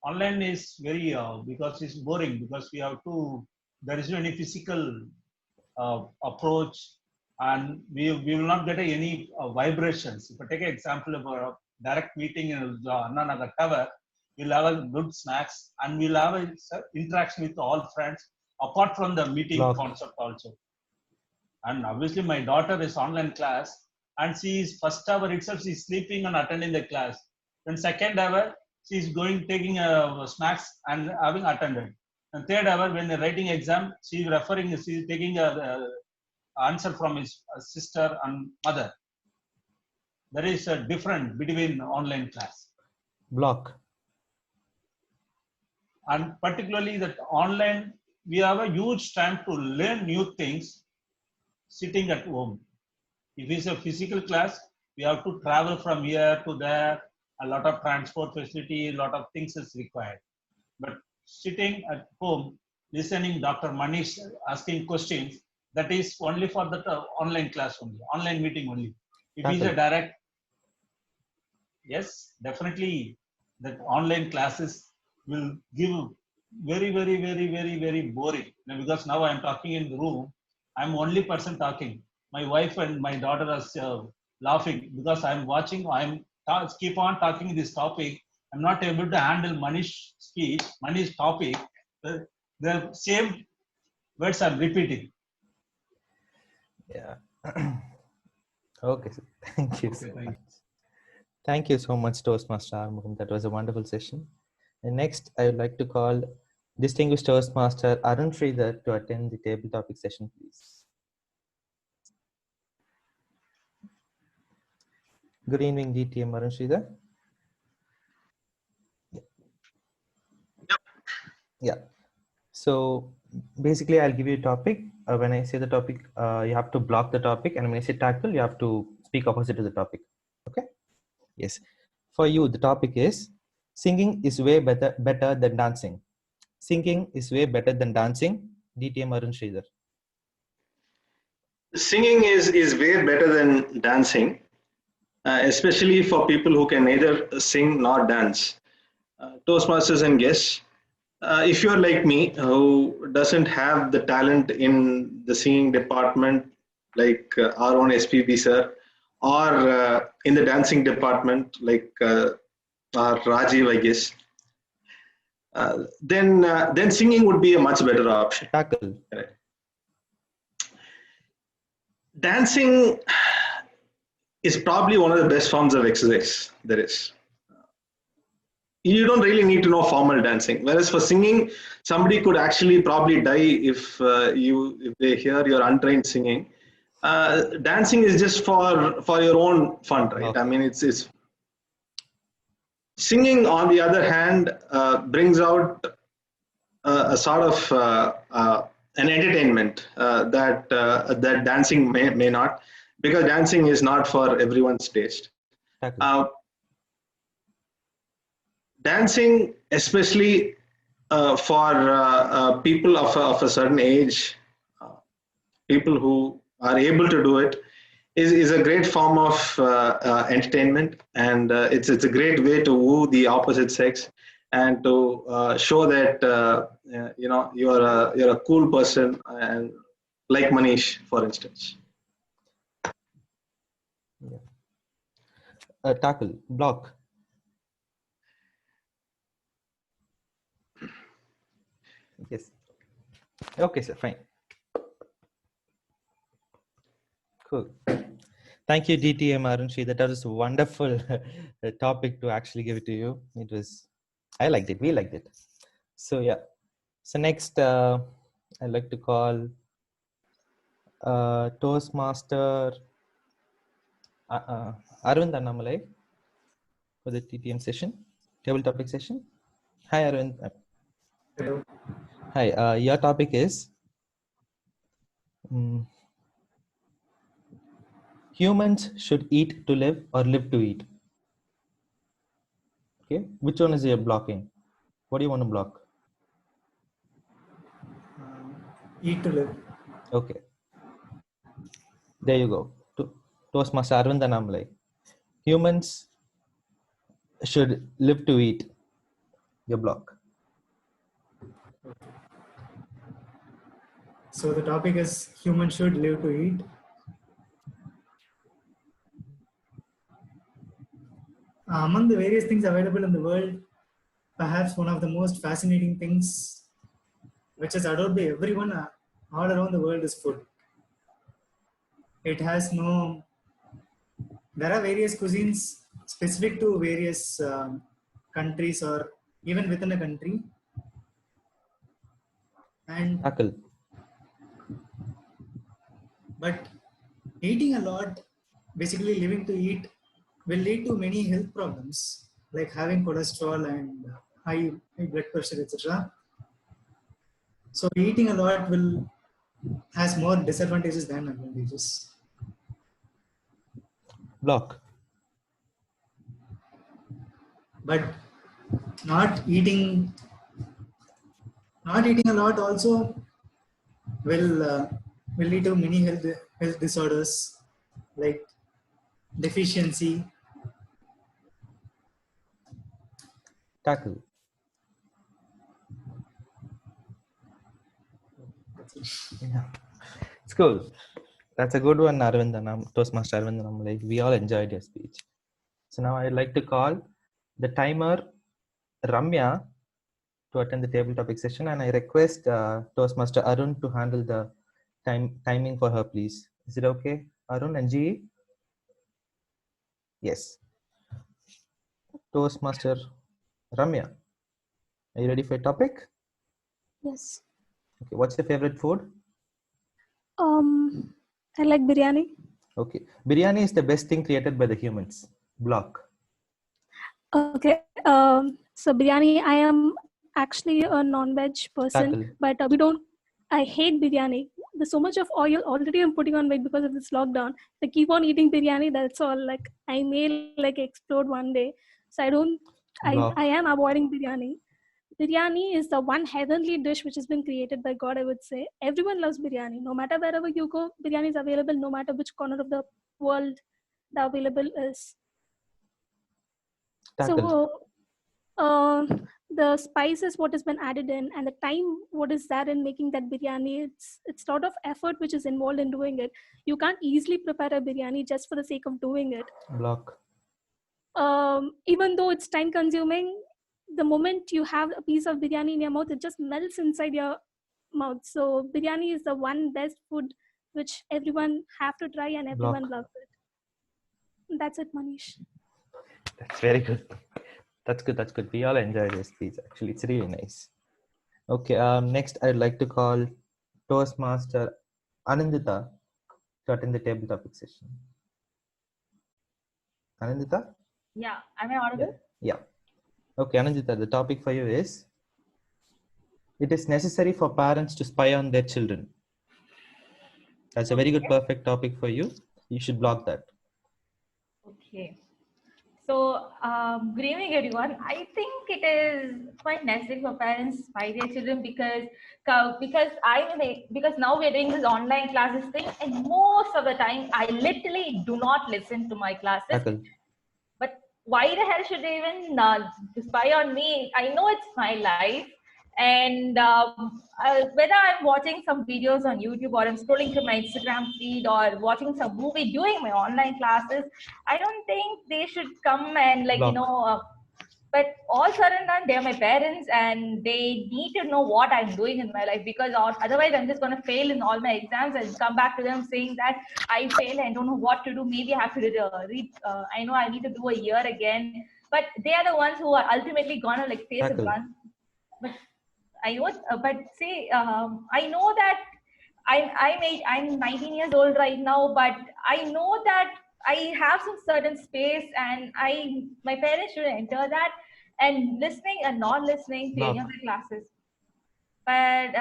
Online is very, because it's boring, because we have to, there is no any physical approach, and we will not get any vibrations. If I take an example of a direct meeting in Anna Nagar Tower, we'll have a good snacks and we'll have an interaction with all friends apart from the meeting concept also. And obviously my daughter is online class, and she is first hour itself, she's sleeping and attending the class. Then second hour, she's taking snacks and having attended. And third hour, when they're writing exam, she's taking a answer from his sister and mother. There is a difference between online class. Block. And particularly that online, we have a huge time to learn new things sitting at home. If it's a physical class, we have to travel from here to there, a lot of transport facility, a lot of things is required. But sitting at home, listening Dr. Manish asking questions, that is only for the online class only, online meeting only. If it's a direct, yes, definitely that online classes will give very, very, very, very, very boring. Because now I'm talking in the room, I'm only person talking. My wife and my daughter are laughing because I'm watching, keep on talking this topic. I'm not able to handle Manish's speech, Manish's topic. The same words I'm repeating. Yeah. Okay. Thank you so much. Thank you so much, Toastmaster Armugam. That was a wonderful session. And next, I would like to call distinguished Toastmaster Arun Sridhar to attend the table topic session, please. Good evening, DTM Arun Sridhar. Yeah. So basically, I'll give you a topic. When I say the topic, you have to block the topic, and when I say tackle, you have to speak opposite to the topic. Okay? Yes. For you, the topic is singing is way better than dancing. Singing is way better than dancing. DTM Arun Sridhar. Singing is way better than dancing, especially for people who can neither sing nor dance. Toastmasters and guests, if you're like me, who doesn't have the talent in the singing department, like our own SPB sir, or in the dancing department, like our Rajiv, I guess, then singing would be a much better option. Tackle. Correct. Dancing is probably one of the best forms of exercise there is. You don't really need to know formal dancing. Whereas for singing, somebody could actually probably die if they hear your untrained singing. Dancing is just for your own fun, right? Okay. I mean, it's singing, on the other hand, brings out a sort of an entertainment that dancing may not, because dancing is not for everyone's taste. Dancing, especially for people of a certain age, people who are able to do it, is a great form of entertainment, and it's a great way to woo the opposite sex and to show that you're a cool person, and like Manish, for instance. Yeah. Tackle. Block. Yes. Okay, sir. Fine. Cool. Thank you, DTM Arun Sridhar. That was a wonderful topic to actually give it to you. It was, I liked it. We liked it. So yeah. So next, I'd like to call Toastmaster Arvind Annamalai for the TTM session, table topic session. Hi, Arvind. Hello. Hi. Your topic is humans should eat to live or live to eat. Okay. Which one is your blocking? What do you want to block? Eat to live. Okay. There you go. Toastmaster Arvind Annamalai. Humans should live to eat. Your block. So the topic is humans should live to eat. Among the various things available in the world, perhaps one of the most fascinating things which is adored by everyone all around the world is food. It has no, there are various cuisines specific to various countries or even within a country. And Tackle. But eating a lot, basically living to eat, will lead to many health problems like having cholesterol and high blood pressure, etc. So eating a lot has more disadvantages than advantages. Block. But not eating a lot also will lead to many health disorders like deficiency. Tackle. Yeah. It's cool. That's a good one, Arvind, Toastmaster Arvind Annamalai. We all enjoyed your speech. So now I'd like to call the timer Ramya to attend the table topic session, and I request Toastmaster Arun to handle the timing for her, please. Is it okay, Arun and GE? Yes. Toastmaster Ramya, are you ready for your topic? Yes. Okay. What's your favorite food? I like biryani. Okay. Biryani is the best thing created by the humans. Block. Okay. So biryani, I actually a non-veg person, Tackle. but we don't. I hate biryani. There's so much of oil already I'm putting on weight because of this lockdown. I keep on eating biryani. That's all. Like I may like explode one day. So I don't. Block. I am avoiding biryani. Biryani is the one heavenly dish which has been created by God, I would say. Everyone loves biryani. No matter wherever you go, biryani is available, no matter which corner of the world the available is. Tackle. So, the spices, what has been added in, and the time, what is that in making that biryani, it's a lot of effort which is involved in doing it. You can't easily prepare a biryani just for the sake of doing it. Block. Even though it's time consuming, the moment you have a piece of biryani in your mouth, it just melts inside your mouth. So biryani is the one best food which everyone have to try and everyone Block. loves it. That's it, Manish. That's very good. That's good. That's good. We all enjoy this speech. Actually, it's really nice. Okay. Next, I'd like to call Toastmaster Anindita to attend the table topic session. Anindita? Yeah, am I audible? Yeah. Okay, Anindita, the topic for you is, it is necessary for parents to spy on their children. That's a very good, perfect topic for you. You should block that. Okay. So, good evening, everyone. I think it is quite necessary for parents to spy their children because now we're doing this online classes thing, and most of the time I literally do not listen to my classes. Tackle. But why the hell should they even spy on me? I know it's my life, and whether I'm watching some videos on YouTube or I'm scrolling through my Instagram feed or watching some movie during my online classes, I don't think they should come and but all said and done, they're my parents and they need to know what I'm doing in my life, because otherwise I'm just going to fail in all my exams and come back to them saying that I failed and don't know what to do. Maybe I have to read. I know I need to do a year again, but they are the ones who are ultimately going to face Tackle. a gun. But I know, I know that I'm 19 years old right now, but I know that I have some certain space, and my parents should enter that and listening and not listening to any of the classes. But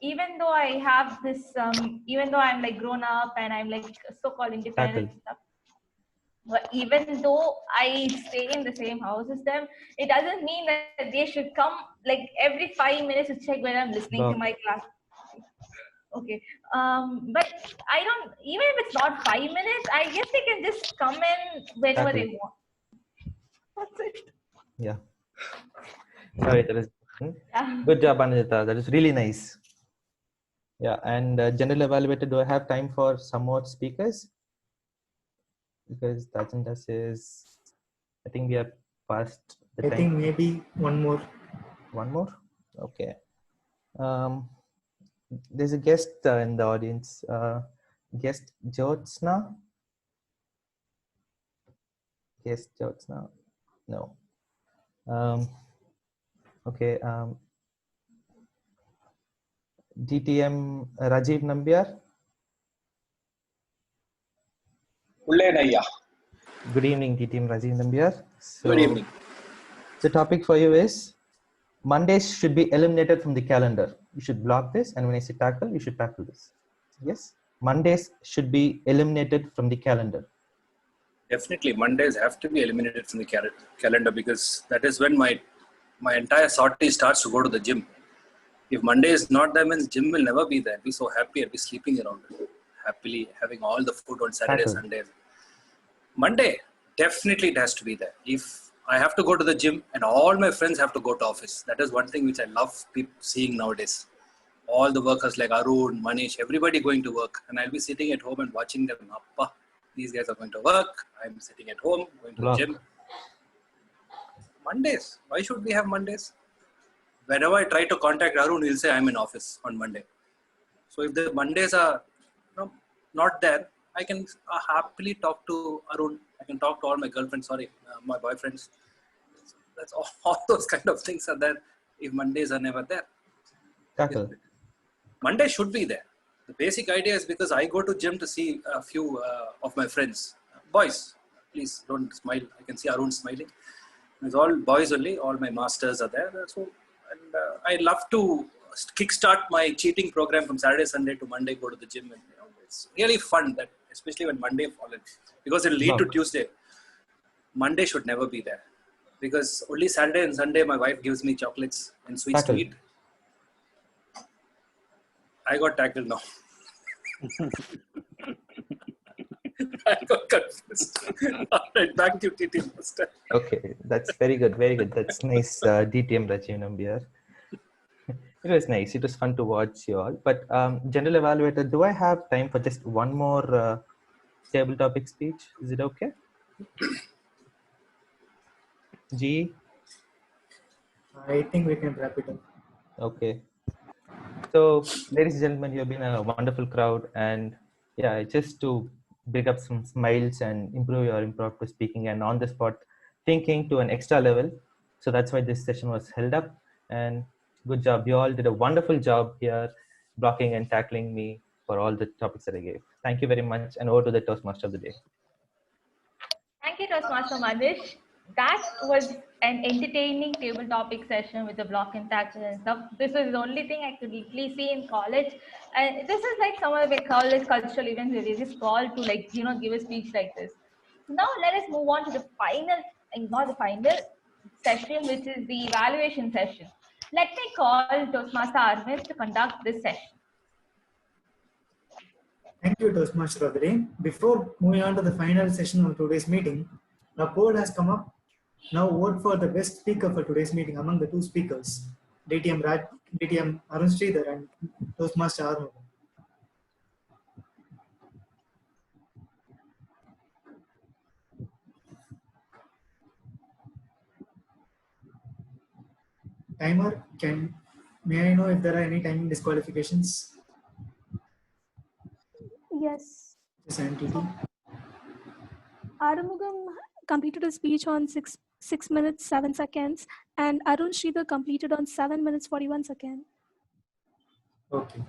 even though I have this, even though I'm grown up and I'm so-called independent and stuff, but even though I stay in the same house as them, it doesn't mean that they should come every 5 minutes to check whether I'm listening to my class. Okay. But I don't, even if it's not 5 minutes, I guess they can just come in whenever they want. That's it. Yeah. Sorry, that is Yeah. good job, Anindita. That is really nice. Yeah, and general evaluator, do I have time for some more speakers? Because the agenda says, I think we are past the time. I think maybe one more. One more? Okay. There's a guest in the audience. Guest Jyotsna? Guest Jyotsna? No. Okay. DTM Rajiv Nambiar? Good evening, DTM Rajiv Nambiar. So, good evening. The topic for you is, Mondays should be eliminated from the calendar. You should block this, and when I say tackle, you should tackle this. Yes? Mondays should be eliminated from the calendar. Definitely, Mondays have to be eliminated from the calendar, because that is when my entire sortie starts to go to the gym. If Monday is not there, means gym will never be there. I'd be so happy. I'd be sleeping around it, happily having all the food on Saturday, Sunday. Monday, definitely it has to be there. If I have to go to the gym and all my friends have to go to office, that is one thing which I love seeing nowadays. All the workers like Arun, Manish, everybody going to work, and I'll be sitting at home and watching them. Appa, these guys are going to work. I'm sitting at home, going to the gym. Mondays, why should we have Mondays? Whenever I try to contact Arun, he'll say I'm in office on Monday. So if the Mondays are not there, I can happily talk to Arun. I can talk to all my girlfriends, my boyfriends. That's all those kind of things are there if Mondays are never there. Tackle. Monday should be there. The basic idea is because I go to gym to see a few of my friends. Boys, please don't smile. I can see Arun smiling. It's all boys only. All my masters are there. So, and I love to kickstart my cheating program from Saturday, Sunday to Monday. Go to the gym, and it's really fun. That especially when Monday falls, because it'll lead to Tuesday. Monday should never be there, because only Saturday and Sunday my wife gives me chocolates and sweets to eat. I got tackled now. I got confused. All right, back to TT Master. Okay, that's very good, very good. That's nice, DTM Rajiv Nambiar. It was nice. It was fun to watch you all. But General Evaluator, do I have time for just one more table topic speech? Is it okay? G? I think we can wrap it up. Okay. So, ladies and gentlemen, you have been a wonderful crowd, and yeah, just to bring up some smiles and improve your impromptu speaking and on the spot thinking to an extra level. So that's why this session was held up, and good job. You all did a wonderful job here, blocking and tackling me for all the topics that I gave. Thank you very much, and over to the Toastmaster of the day. Thank you, Toastmaster Manish. That was an entertaining table topic session with the block and tackle and stuff. This is the only thing I could literally see in college. And this is like some of the college cultural events where they just call to give a speech like this. Now let us move on to the final, not the final session, which is the evaluation session. Let me call Toastmaster Arvind to conduct this session. Thank you, Toastmaster of the day. Before moving on to the final session of today's meeting, a poll has come up. Now vote for the best speaker for today's meeting among the two speakers, DTM Arun Sridhar and Toastmaster Armugam. Timer, may I know if there are any timing disqualifications? Yes. Yes, MTT. Arumugam completed a speech on 6 minutes 7 seconds, and Arun Sridhar completed on 7 minutes 41 seconds. Okay.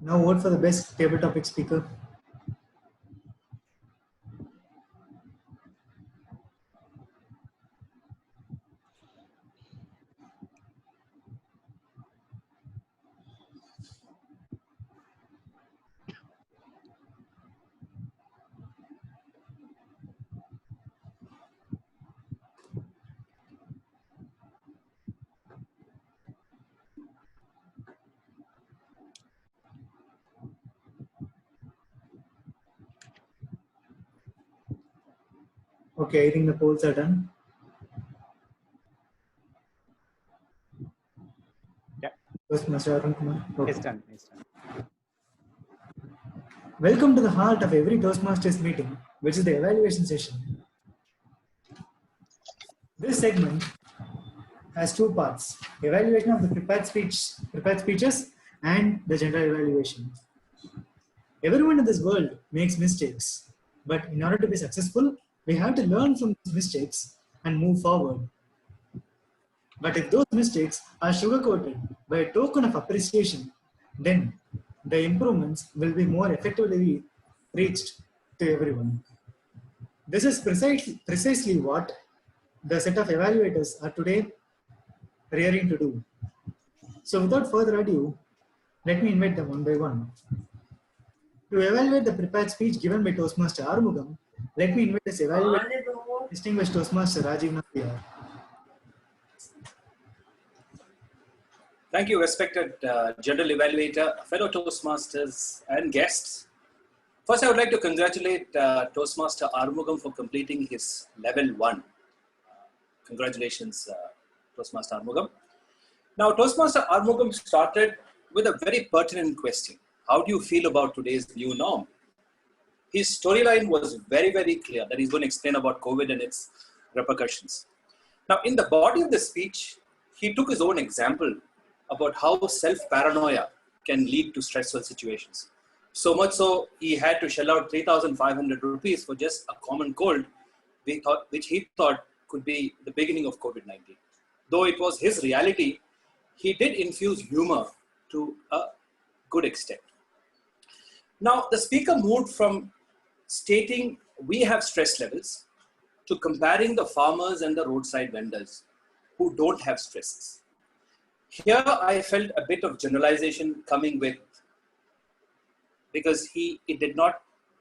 Now vote for the best table topic speaker. Okay, I think the polls are done. Yeah. Toastmaster Arun Kumar. Okay. It's done. It's done. Welcome to the heart of every Toastmasters meeting, which is the evaluation session. This segment has two parts: evaluation of the prepared speeches and the general evaluation. Everyone in this world makes mistakes, but in order to be successful, we have to learn from these mistakes and move forward. But if those mistakes are sugar-coated by a token of appreciation, then the improvements will be more effectively reached to everyone. This is precisely what the set of evaluators are today rearing to do. So without further ado, let me invite them one by one. To evaluate the prepared speech given by Toastmaster Arumugam, let me invite this evaluator, distinguished Toastmaster Rajiv Nambiar. Thank you, respected General Evaluator, fellow Toastmasters and guests. First, I would like to congratulate Toastmaster Arumugam for completing his level 1. Congratulations, Toastmaster Arumugam. Now, Toastmaster Arumugam started with a very pertinent question. How do you feel about today's new norm? His storyline was very, very clear that he's going to explain about COVID and its repercussions. Now, in the body of the speech, he took his own example about how self-paranoia can lead to stressful situations. So much so, he had to shell out 3,500 rupees for just a common cold, which he thought could be the beginning of COVID-19. Though it was his reality, he did infuse humor to a good extent. Now, the speaker moved from stating we have stress levels to comparing the farmers and the roadside vendors who don't have stresses. Here I felt a bit of generalization coming with, because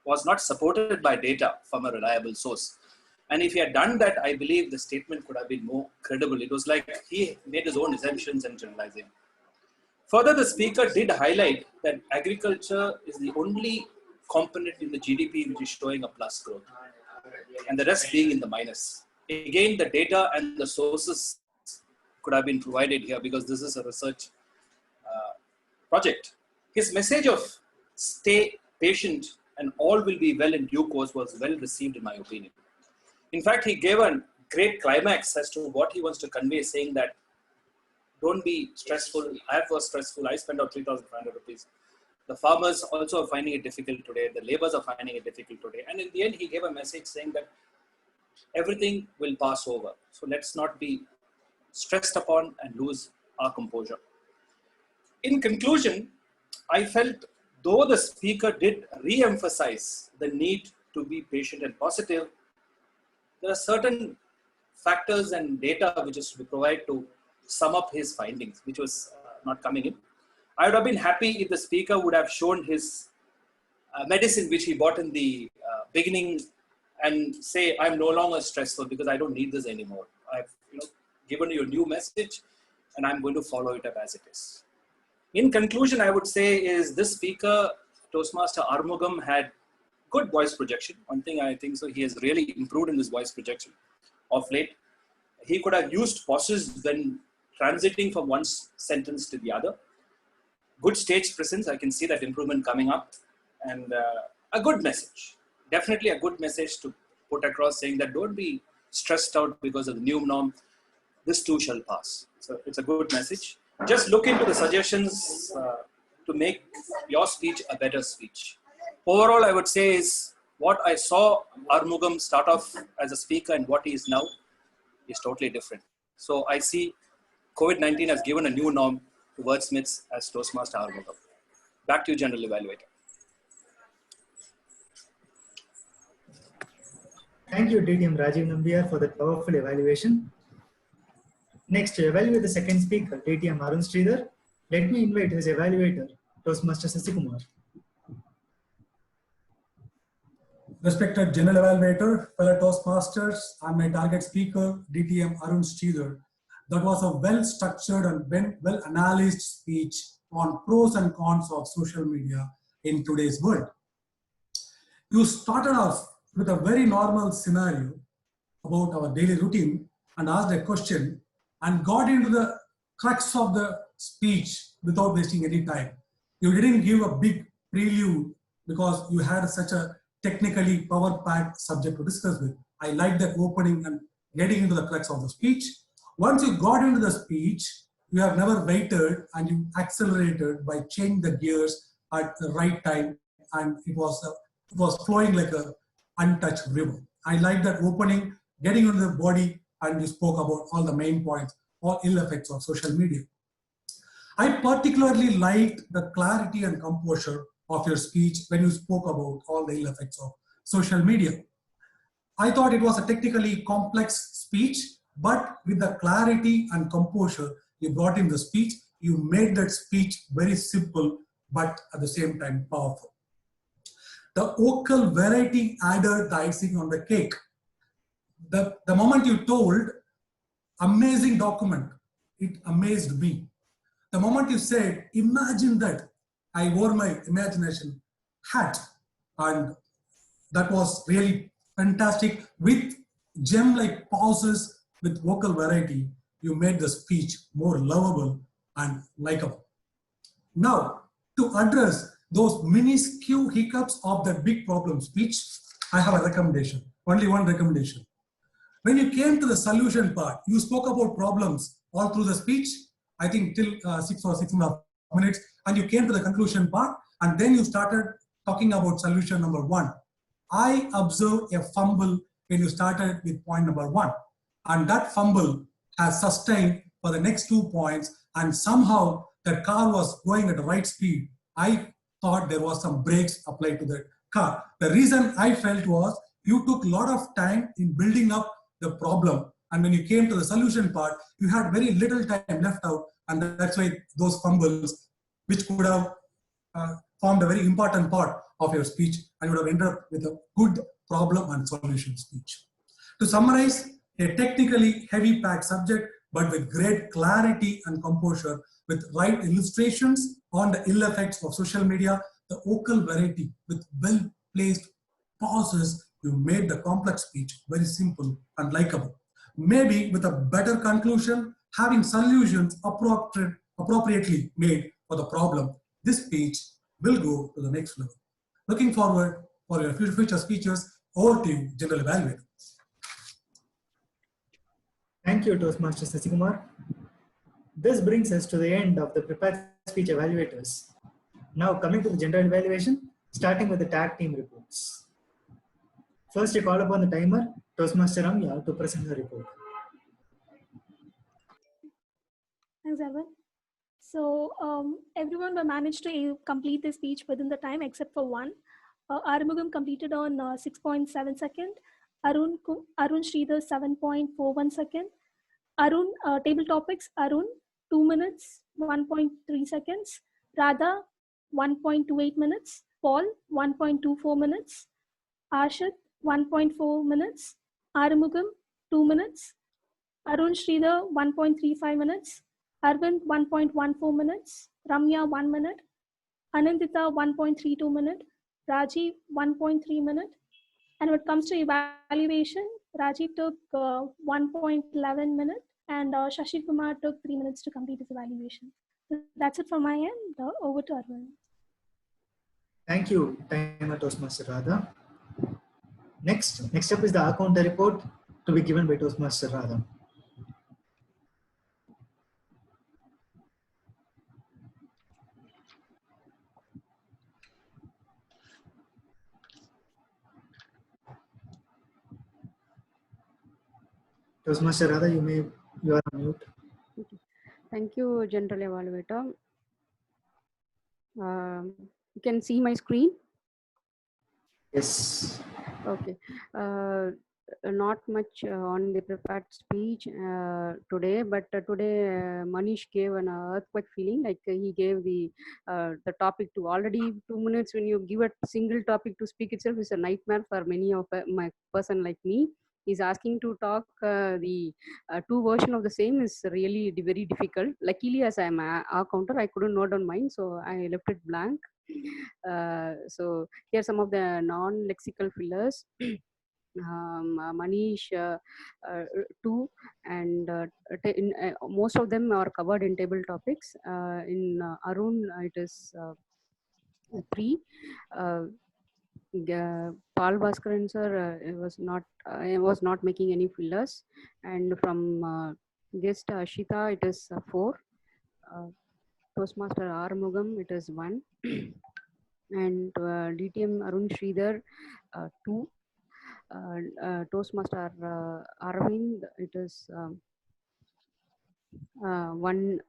was not supported by data from a reliable source. And if he had done that, I believe the statement could have been more credible. It was like he made his own assumptions and generalizing. Further, the speaker did highlight that agriculture is the only component in the GDP which is showing a plus growth, and the rest being in the minus. Again, the data and the sources could have been provided here because this is a research project. His message of stay patient and all will be well in due course was well received in my opinion. In fact, he gave a great climax as to what he wants to convey, saying that don't be stressful. I was stressful. I spent out 3,500 rupees. The farmers also are finding it difficult today. The laborers are finding it difficult today. And in the end, he gave a message saying that everything will pass over. So let's not be stressed upon and lose our composure. In conclusion, I felt though the speaker did re-emphasize the need to be patient and positive, there are certain factors and data which is to be provided to sum up his findings, which was not coming in. I would have been happy if the speaker would have shown his medicine which he bought in the beginning and say, I'm no longer stressful because I don't need this anymore. I've given you a new message and I'm going to follow it up as it is. In conclusion, I would say is this speaker, Toastmaster Arumugam, had good voice projection. One thing I think so, he has really improved in his voice projection of late. He could have used pauses when transiting from one sentence to the other. Good stage presence, I can see that improvement coming up, and a good message. Definitely a good message to put across, saying that don't be stressed out because of the new norm. This too shall pass. So it's a good message. Just look into the suggestions to make your speech a better speech. Overall, I would say is what I saw Arumugam start off as a speaker and what he is now is totally different. So I see COVID-19 has given a new norm to wordsmiths as Toastmaster Arumugam. Back to you, General Evaluator. Thank you, DTM Rajiv Nambiar, for that powerful evaluation. Next, to evaluate the second speaker, DTM Arun Sridhar, let me invite his evaluator, Toastmaster Sasikumar. Respected General Evaluator, fellow Toastmasters, and my target speaker, DTM Arun Sridhar. That was a well-structured and well-analyzed speech on pros and cons of social media in today's world. You started off with a very normal scenario about our daily routine and asked a question and got into the crux of the speech without wasting any time. You didn't give a big prelude because you had such a technically power-packed subject to discuss with. I like that opening and getting into the crux of the speech. Once you got into the speech, you have never waited and you accelerated by changing the gears at the right time, and it was flowing like a untouched river. I like that opening, getting into the body, and you spoke about all the main points, all ill effects of social media. I particularly liked the clarity and composure of your speech when you spoke about all the ill effects of social media. I thought it was a technically complex speech, but with the clarity and composure you brought in the speech, you made that speech very simple, but at the same time powerful. The vocal variety added the icing on the cake. The moment you told, amazing document, it amazed me. The moment you said, imagine that, I wore my imagination hat, and that was really fantastic. With gem-like pauses, with vocal variety, you made the speech more lovable and likable. Now, to address those minuscule hiccups of the big problem speech, I have a recommendation, only one recommendation. When you came to the solution part, you spoke about problems all through the speech, I think till 6 or 6.5 minutes, and you came to the conclusion part, and then you started talking about solution number 1. I observed a fumble when you started with point number 1, and that fumble has sustained for the next 2 points, and somehow the car was going at the right speed. I thought there was some brakes applied to the The reason I felt was you took a lot of time in building up the problem, and when you came to the solution part, you had very little time left out, and that's why those fumbles, which could have formed a very important part of your speech, and you would have ended up with a good problem and solution speech. To summarize, a technically heavy packed subject, but with great clarity and composure, with right illustrations on the ill effects of social media, the vocal variety with well-placed pauses, you made the complex speech very simple and likable. Maybe with a better conclusion, having solutions appropriately made for the problem, this speech will go to the next level. Looking forward for your future speeches. Over to you, General Evaluator. Thank you, Toastmaster Sasikumar. This brings us to the end of the prepared speech evaluators. Now coming to the general evaluation, starting with the tag team reports. First, I call upon the timer, Toastmaster Ramya, to present the report. Thanks, Alvin. So everyone managed to complete the speech within the time except for one. Arumugam completed on 6.7 seconds. Arun Sridhar 7.41 seconds. Arun, table topics, Arun 2 minutes, 1.3 seconds. Radha 1.28 minutes. Paul 1.24 minutes. Ashit 1.4 minutes. Arumugam 2 minutes. Arun Sridhar 1.35 minutes. Arvind 1.14 minutes. Ramya 1 minute. Anandita 1.32 minute. Rajiv 1.3 minute. And when it comes to evaluation, Rajiv took 1.11 minutes and Shashi Kumar took 3 minutes to complete his evaluation. So that's it from my end. Over to Arvind. Thank you, timer Toastmaster Radha. Next up is the account report to be given by Toastmaster Radha. Toastmaster Radha, you are on mute. Okay. Thank you, General Evaluator. You can see my screen? Yes. Okay. Not much on the prepared speech today, but today Manish gave an earthquake feeling, like he gave the topic to already 2 minutes. When you give a single topic to speak itself is a nightmare for many of my person like me. He's asking to talk the two version of the same is really very difficult. Luckily, as I'm a counter, I couldn't note down mine, so I left it blank. So here are some of the non-lexical fillers. Manish 2, and most of them are covered in table topics. In Arun, it is 3. Paul Bhaskaran sir was not making any fillers, and from guest Ashita it is 4. Toastmaster Arumugam it is 1, and DTM Arun Sridhar 2. Toastmaster Arvind it is 1.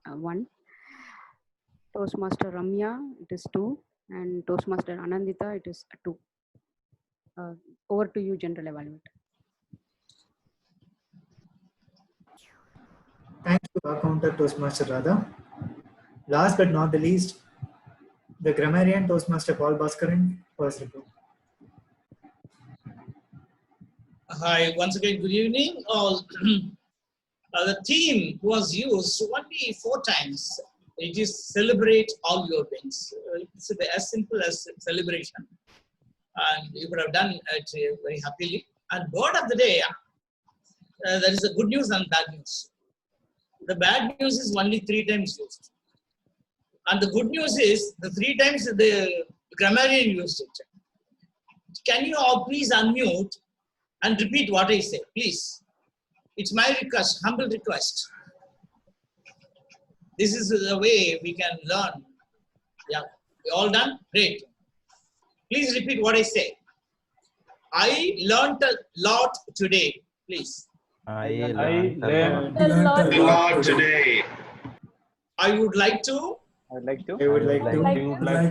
Toastmaster Ramya it is 2, and Toastmaster Anandita it is 2. Over to you, General Evaluator. Thank you, Accountant Toastmaster Radha. Last but not the least, the grammarian Toastmaster Paul Bhaskaran first report. Hi, once again, good evening all. The theme was used only 4 times. It is celebrate all your wins. It's as simple as celebration. And you could have done it very happily. And word of the day, there is a good news and bad news. The bad news is only 3 times used. And the good news is the 3 times the grammarian used it. Can you all please unmute and repeat what I say, please? It's my request, humble request. This is the way we can learn. Yeah, we all done? Great. Please repeat what I say. I learned a lot today, please. I learned A lot today. I would like to I would like to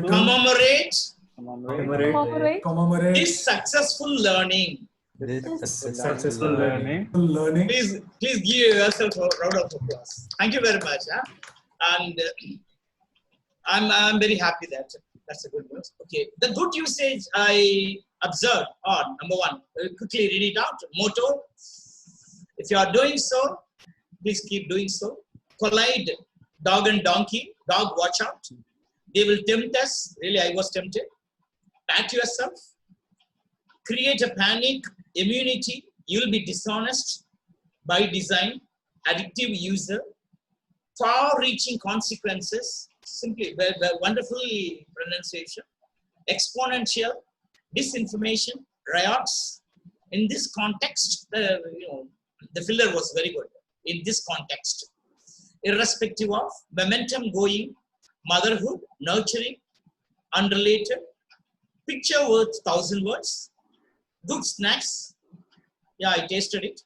commemorate Commemorate. This successful learning. Successful learning. Please give yourself a round of applause. Thank you very much. And I'm very happy that that's a good news. Okay, the good usage I observed on number one. Quickly read it out. Motto: if you are doing so, please keep doing so. Collide, dog and donkey. Dog, watch out. They will tempt us. Really, I was tempted. Pat yourself. Create a panic, immunity. You'll be dishonest by design. Addictive user. Far-reaching consequences. Simply, wonderfully pronunciation. Exponential. Disinformation. Riots. In this context, the filler was very good. In this context, irrespective of momentum going, motherhood, nurturing, unrelated, picture worth 1,000 words, good snacks. Yeah, I tasted it.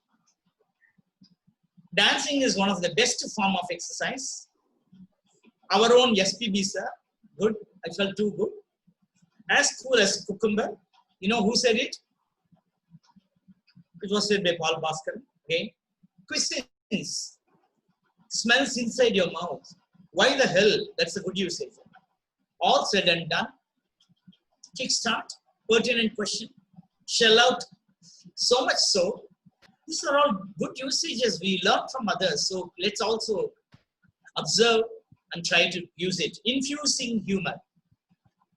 Dancing is one of the best form of exercise. Our own SPB sir, good. I felt too good. As cool as cucumber. You know who said it? It was said by Paul Bhaskar. Okay. Cuisines. Smells inside your mouth. Why the hell? That's a good usage. All said and done. Kickstart. Pertinent question. Shell out. So much so. These are all good usages we learn from others. So let's also observe and try to use it. Infusing humor.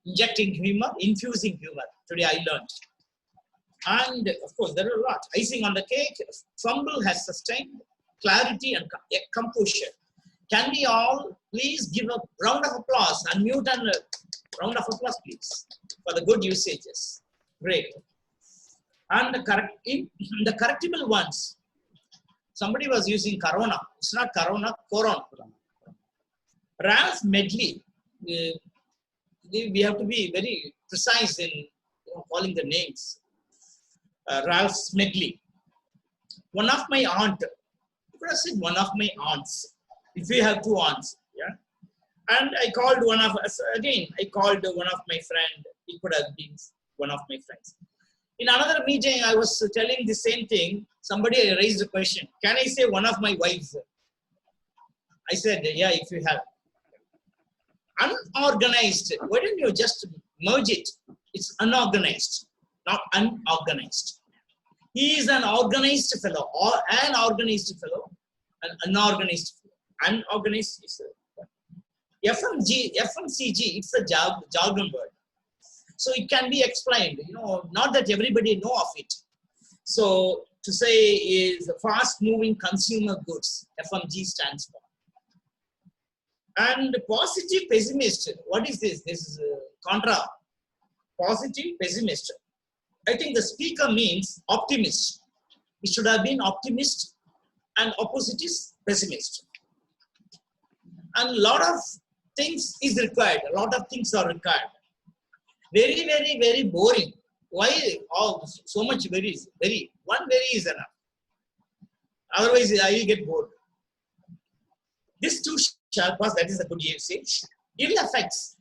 Injecting humor. Infusing humor. Today I learned. And of course, there are a lot. Icing on the cake. Fumble has sustained clarity and composure. Can we all please give a round of applause? Unmute and round of applause, please, for the good usages. Great. And the correctable ones. Somebody was using corona. It's not corona, corona. Ralph Medley. We have to be very precise in calling the names. Ralph Medley. One of my aunt. You could have said one of my aunts. If we have two aunts, yeah. And I called one of us again. I called one of my friend. It could have been one of my friends. In another meeting, I was telling the same thing. Somebody raised a question. Can I say one of my wives? I said, yeah, if you have. Unorganized. Why don't you just merge it? It's unorganized, not unorganized. He is an organized fellow, or an organized fellow, an unorganized fellow. Unorganized is FMCG, it's a jargon word. So it can be explained, not that everybody know of it. So to say is fast moving consumer goods, FMG stands for. And positive pessimist, what is this? This is contra. Positive pessimist. I think the speaker means optimist. It should have been optimist, and opposite is pessimist. And a lot of things is required. A lot of things are required. Very, very, very boring. Why so much very? One very is enough. Otherwise, I will get bored. This too shall pass. That is a good usage. Ill effects.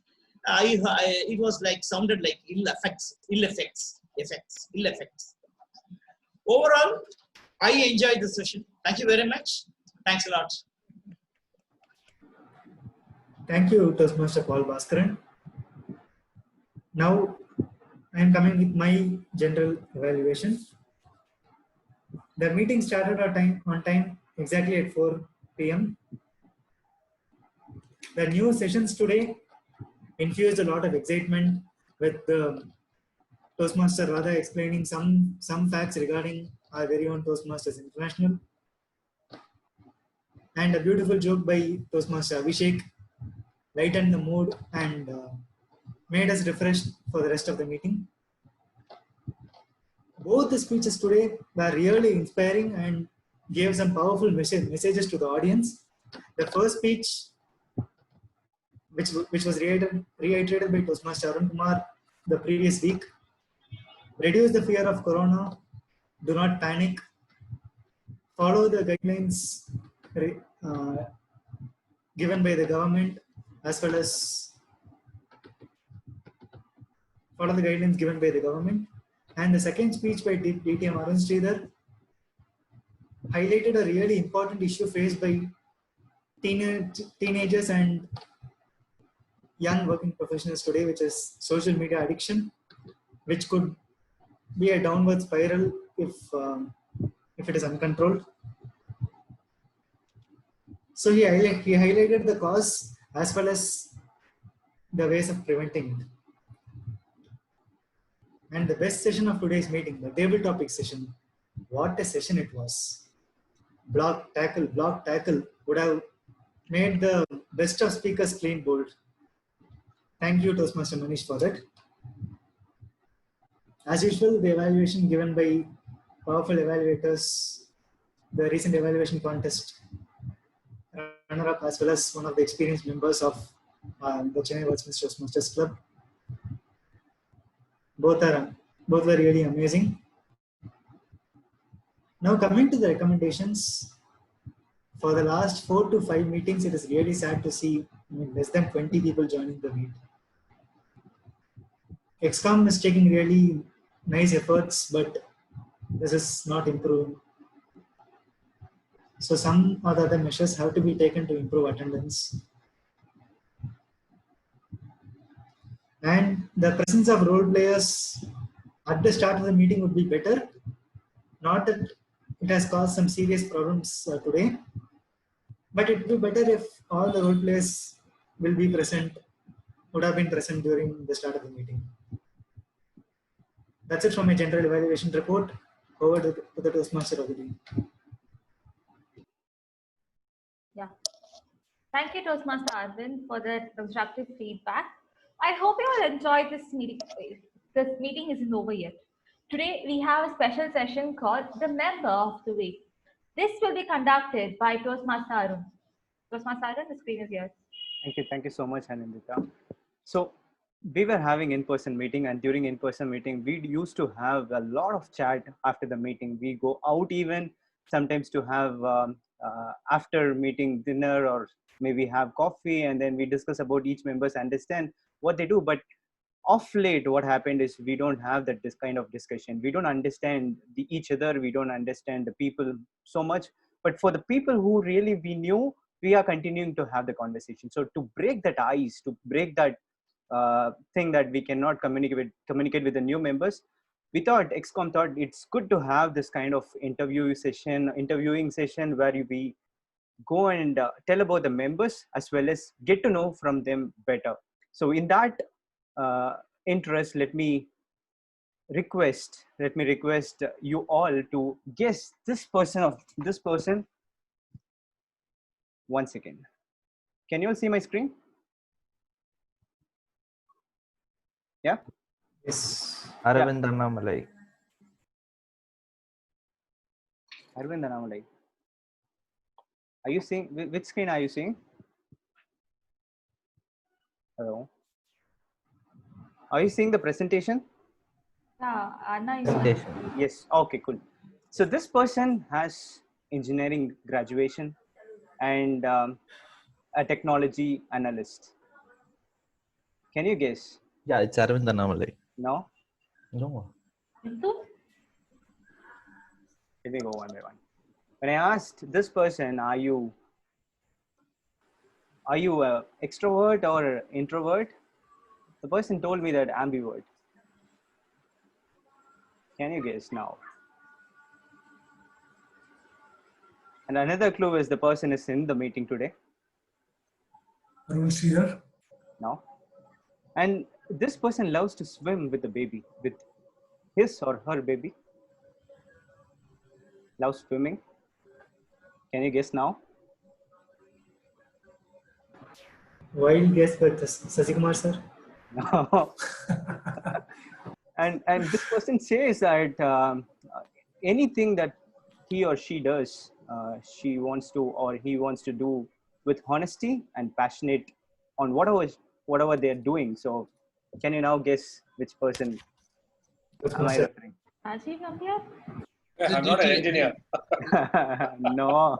It was like sounded like ill effects. Overall, I enjoyed the session. Thank you very much. Thanks a lot. Thank you, Toastmaster Paul Bhaskaran. Now, I am coming with my general evaluation. The meeting started on time exactly at 4 p.m. The new sessions today infused a lot of excitement with the Toastmaster Radha explaining some facts regarding our very own Toastmasters International, and a beautiful joke by Toastmaster Abhishek lightened the mood and made us refreshed for the rest of the meeting. Both the speeches today were really inspiring and gave some powerful messages to the audience. The first speech, which was reiterated by Toastmaster Arun Kumar the previous week, reduce the fear of corona, do not panic, follow the guidelines given by the government, as well as what are the guidelines given by the government. And the second speech by DTM Arun Sridhar highlighted a really important issue faced by teenagers and young working professionals today, which is social media addiction, which could be a downward spiral if it is uncontrolled. So he highlighted the cause as well as the ways of preventing it. And the best session of today's meeting, the table topic session, what a session it was. Block, tackle, would have made the best of speakers clean bold. Thank you, Toastmaster Manish, for that. As usual, the evaluation given by powerful evaluators, the recent evaluation contest runner-up, as well as one of the experienced members of the Chennai Wordsmith Toastmasters Club. Both were really amazing. Now coming to the recommendations, for the last 4 to 5 meetings, it is really sad to see less than 20 people joining the meet. XCOM is taking really nice efforts, but this is not improving. So some other measures have to be taken to improve attendance. And the presence of role players at the start of the meeting would be better. Not that it has caused some serious problems today, but it would be better if all the role players would have been present during the start of the meeting. That's it from my general evaluation report. Over to the Toastmaster of the day. Yeah. Thank you, Toastmaster Arvind, for that constructive feedback. I hope you all enjoyed this meeting. This meeting isn't over yet. Today, we have a special session called the Member of the Week. This will be conducted by Toastmaster Arun. Toastmaster Arun, the screen is yours. Thank you so much, Anindita. So we were having in-person meeting, and during in-person meeting, we used to have a lot of chat after the meeting. We go out even sometimes to have after meeting dinner, or maybe have coffee, and then we discuss about each members, understand what they do. But of late, what happened is we don't have this kind of discussion. We don't understand each other. We don't understand the people so much. But for the people who really we knew, we are continuing to have the conversation. So to break that ice, to break that thing that we cannot communicate with the new members, XCOM thought it's good to have this kind of interviewing session where we go and tell about the members as well as get to know from them better. So in that interest, let me request you all to guess this person. One second. Can you all see my screen? Yeah. Yes. Aravind Annamalai. Aravind Annamalai. Are you seeing, which screen are you seeing? Hello. Are you seeing the presentation? Yeah, Anna is Presentation. Yes. Okay, cool. So this person has engineering graduation and a technology analyst. Can you guess? Yeah, it's Aravind Annamalai. No? No. Let me go one by one. When I asked this person, are you a extrovert or introvert? The person told me that ambivert. Can you guess now? And another clue is the person is in the meeting today. Arun Sridhar. No. And this person loves to swim with the baby, with his or her baby. Loves swimming. Can you guess now? Wild guess, but Sasikumar sir. No. and this person says that anything that he or she does, she wants to or he wants to do with honesty and passionate on whatever they're doing. So can you now guess which person am I referring? Rajiv Nambiar? I'm not an engineer. No.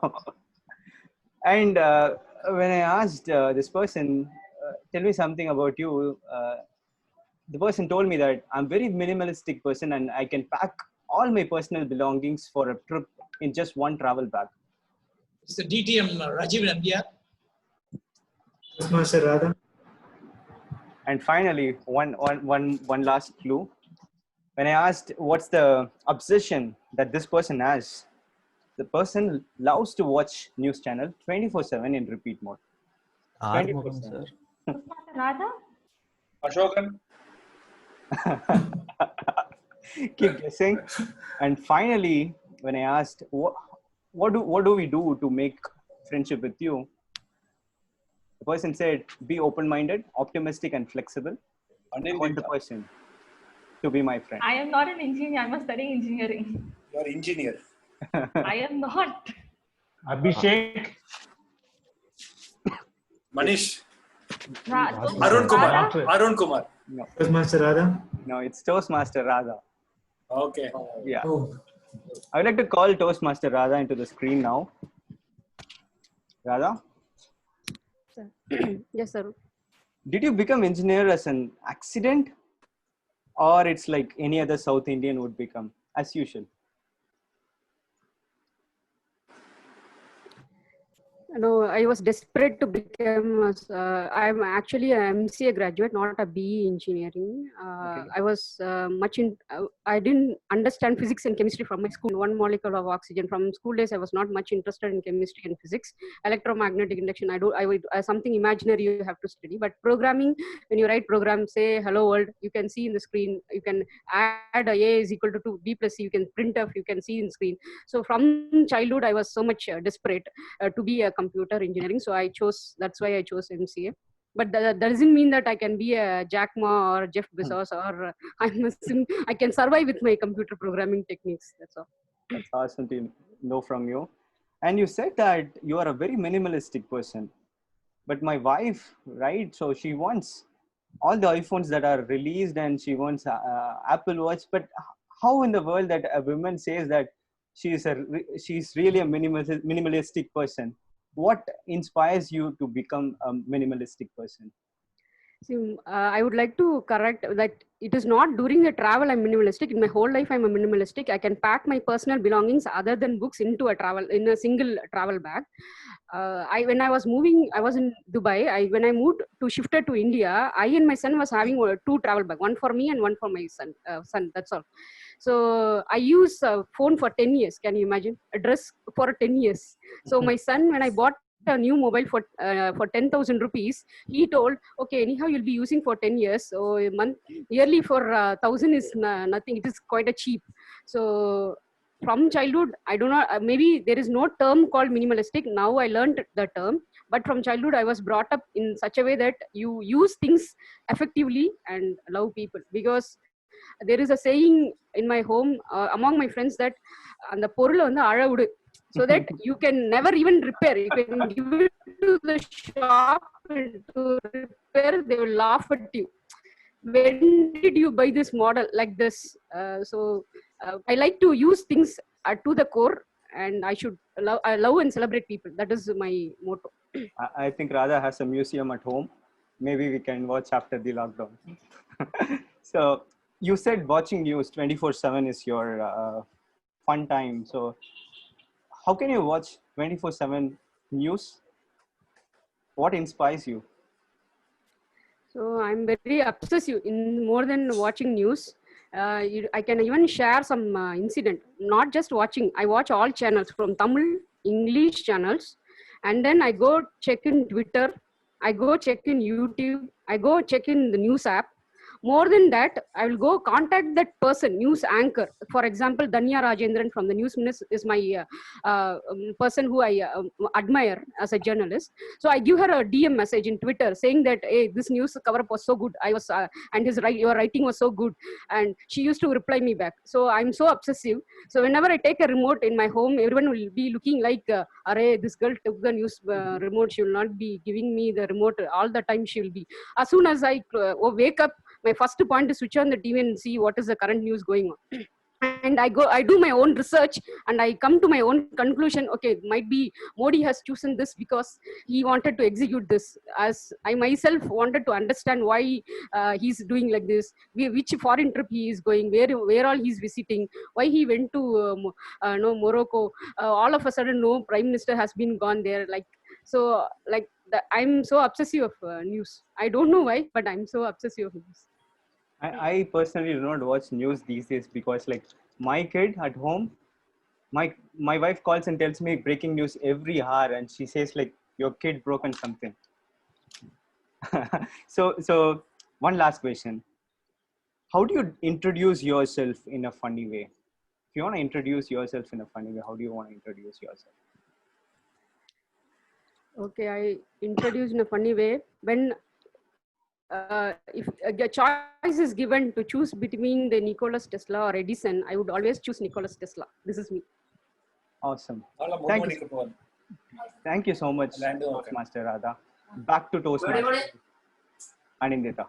And when I asked this person, tell me something about you, the person told me that I'm very minimalistic person and I can pack all my personal belongings for a trip in just one travel bag. It's the DTM Rajiv Nambiar. Toastmaster Radha. And finally, one last clue. When I asked what's the obsession that this person has, the person loves to watch news channel 24/7 in repeat mode. Armugam, sir. Radha? Ashokan? Keep guessing. And finally, when I asked what do we do to make friendship with you, the person said, be open-minded, optimistic, and flexible. I want the person to be my friend. I am not an engineer. I am studying engineering. You are engineer. I am not. Abhishek. Manish. Radha? Arun Kumar. Arun Kumar. No. Toastmaster Radha. No, it's Toastmaster Radha. Okay. Yeah. Oh. I would like to call Toastmaster Radha into the screen now. Radha, Yes, sir. did you become engineer as an accident, or it's like any other South Indian would become as usual? No, I was desperate to become. I'm actually an MCA graduate, not a BE engineering. Okay. I was much in. I didn't understand physics and chemistry from my school. One molecule of oxygen from school days. I was not much interested in chemistry and physics. Electromagnetic induction. I would something imaginary you have to study. But programming, when you write program, say hello world, you can see in the screen. You can add a is equal to 2, b plus c. You can print off. You can see in screen. So from childhood, I was so much desperate to be a computer engineering, so that's why I chose MCA. But that doesn't mean that I can be a Jack Ma or Jeff Bezos or I can survive with my computer programming techniques. That's all. That's awesome to know from you. And you said that you are a very minimalistic person. But my wife, right? So she wants all the iPhones that are released and she wants Apple Watch. But how in the world that a woman says that she's really a minimalistic person? What inspires you to become a minimalistic person? See, I would like to correct that it is not during the travel I'm minimalistic. In my whole life, I'm a minimalistic. I can pack my personal belongings other than books in a single travel bag. When I was in Dubai. When I shifted to India, I and my son was having 2 travel bags, one for me and one for my son. That's all. So I use a phone for 10 years. Can you imagine? A dress for 10 years. So my son, when I bought a new mobile for 10,000 rupees, he told, okay, anyhow you'll be using for 10 years. So yearly for 1,000 is nothing. It is quite a cheap. So from childhood, I don't know, maybe there is no term called minimalistic. Now I learned the term, but from childhood I was brought up in such a way that you use things effectively and love people. Because there is a saying in my home among my friends that அந்த பொருளை வந்து அழ விடு, so that you can never even repair. You can give it to the shop to repair, they will laugh at you. When did you buy this model like this? I like to use things to the core, and I should love and celebrate people. That is my motto. I think Radha has a museum at home. Maybe we can watch after the lockdown. So you said watching news 24/7 is your fun time. So how can you watch 24/7 news? What inspires you? So I'm very obsessive in more than watching news. I can even share some incident, not just watching. I watch all channels from Tamil, English channels, and then I go check in Twitter, I go check in YouTube, I go check in the news app. More than that, I will go contact that person, news anchor. For example, Danya Rajendran from the News Ministry is my person who I admire as a journalist. So I give her a DM message in Twitter saying that, hey, this news cover-up was so good. And your writing was so good. And she used to reply me back. So I'm so obsessive. So whenever I take a remote in my home, everyone will be looking like, array, this girl took the news remote. She will not be giving me the remote all the time. She will be. As soon as I wake up, my first point is switch on the TV and see what is the current news going on. and I do my own research, and I come to my own conclusion. Okay, might be Modi has chosen this because he wanted to execute this. As I myself wanted to understand why he's doing like this, which foreign trip he is going, where all he's visiting, why he went to no Morocco. All of a sudden, no prime minister has been gone there. So, I'm so obsessive of news. I don't know why, but I'm so obsessive of news. I personally do not watch news these days because, like, my kid at home, my wife calls and tells me breaking news every hour, and she says like, your kid broken something. So one last question: how do you introduce yourself in a funny way? If you want to introduce yourself in a funny way, how do you want to introduce yourself? Okay, I introduce in a funny way when. If a choice is given to choose between the Nikola Tesla or Edison, I would always choose Nikola Tesla. This is me. Awesome. Thank you so much, Toastmaster Radha. Back to Toastmaster Anindita.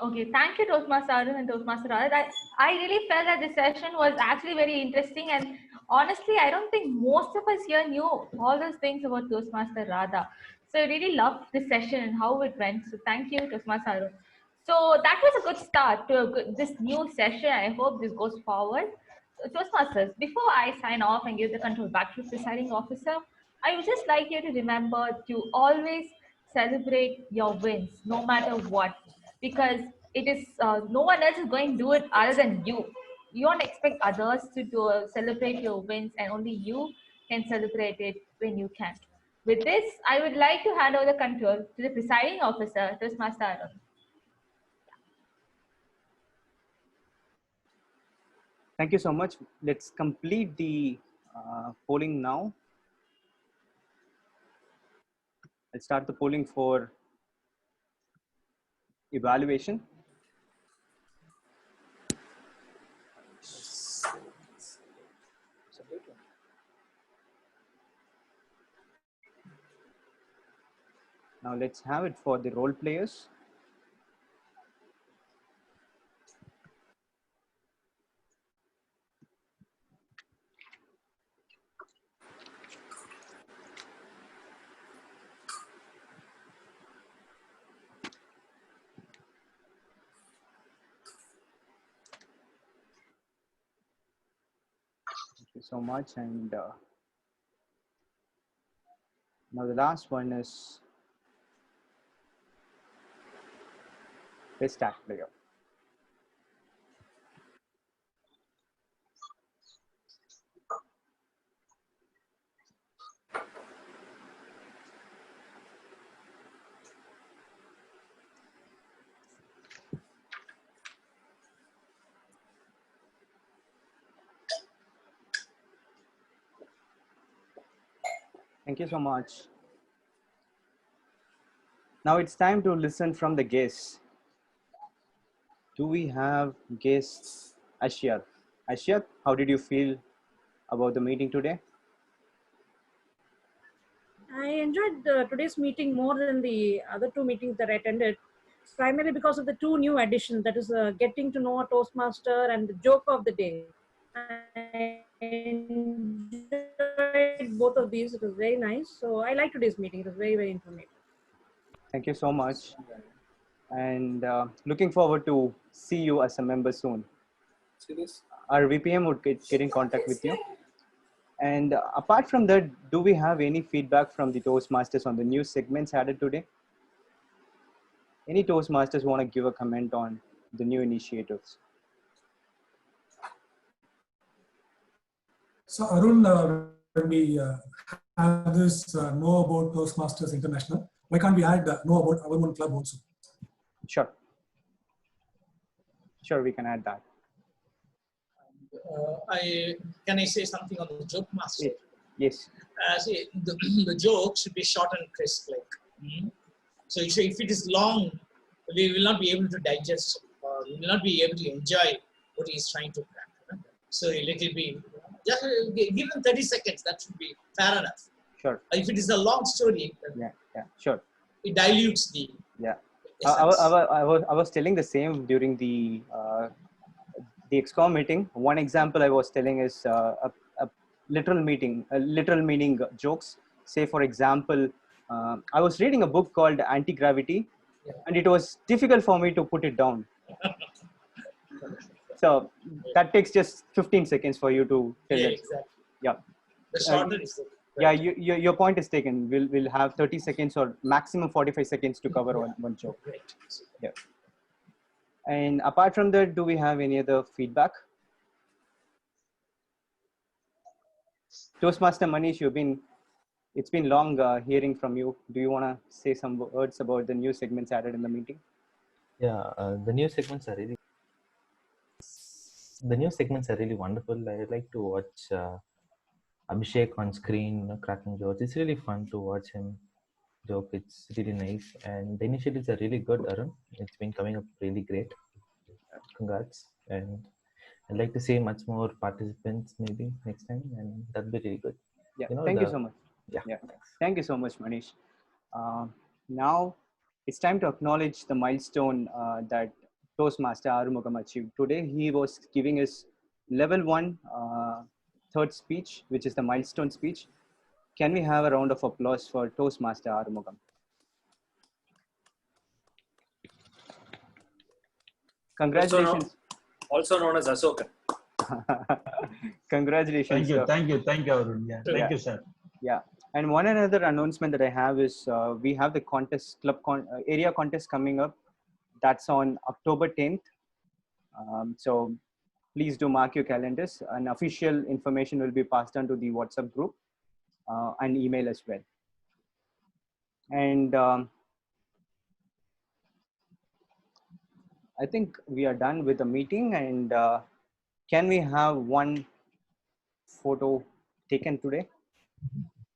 Okay, thank you, Toastmaster Arun and Toastmaster Radha. I really felt that this session was actually very interesting, and honestly, I don't think most of us here knew all those things about Toastmaster Radha. So I really loved this session and how it went. So thank you, Toastmaster Arun. So that was a good start to this new session. I hope this goes forward. So, Toastmasters, before I sign off and give the control back to the presiding officer, I would just like you to remember to always celebrate your wins, no matter what, because it is no one else is going to do it other than you. You don't expect others to celebrate your wins, and only you can celebrate it when you can. With this, I would like to hand over the control to the presiding officer, Toastmaster Arun. Thank you so much. Let's complete the polling now. I'll start the polling for evaluation. Now let's have it for the role players. Thank you so much. And now the last one is best act player. Thank you so much. Now it's time to listen from the guests. Do we have guests? Ashyat. Ashyat, how did you feel about the meeting today? I enjoyed today's meeting more than the other two meetings that I attended, primarily because of the two new additions, that is getting to know a Toastmaster and the joke of the day. I enjoyed both of these. It was very nice. So I like today's meeting. It was very, very informative. Thank you so much. And looking forward to see you as a member soon. Our VPM would get in contact with you. And apart from that, do we have any feedback from the Toastmasters on the new segments added today? Any Toastmasters want to give a comment on the new initiatives? So Arun, when we have this know about Toastmasters International, why can't we add know about our own club also? Sure. Sure, we can add that. Can I say something on the joke master? Yes. See, the joke should be short and crisp. So if it is long, we will not be able to digest. We will not be able to enjoy what he is trying to crack. So let it be. Just give him 30 seconds. That should be fair enough. Sure. If it is a long story, Sure. It dilutes the. I was telling the same during the the XCOM meeting, one example I was telling is a literal meaning jokes. Say, for example, I was reading a book called Anti-Gravity, and it was difficult for me to put it down. So that takes just 15 seconds for you to tell Yeah, that. exactly. Yeah. The shorter is Yeah, your point is taken. We'll have 30 seconds or maximum 45 seconds to cover one joke. great. Yeah. And apart from that, do we have any other feedback? Toastmaster Manish, it's been long hearing from you. Do you want to say some words about the new segments added in the meeting? Yeah, the new segments are really wonderful. I like to watch Abhishek on screen, cracking jokes. It's really fun to watch him joke. It's really nice, and the initiatives are really good, Arun. It's been coming up really great. Congrats, and I'd like to see much more participants maybe next time, and that'd be really good. Yeah, You know, thank you so much. Yeah. Thank you so much, Manish. Now it's time to acknowledge the milestone that Toastmaster Arumugam achieved. Today he was giving his level 1 third speech, which is the milestone speech. Can we have a round of applause for Toastmaster Arumugam? Congratulations. Also known as Asoka. Congratulations. Thank you, Arun. Yeah, thank you, sir. Yeah, and one another announcement that I have is we have the contest, area contest coming up. That's on October 10th. So please do mark your calendars. And official information will be passed on to the WhatsApp group and email as well. And I think we are done with the meeting. And can we have one photo taken today?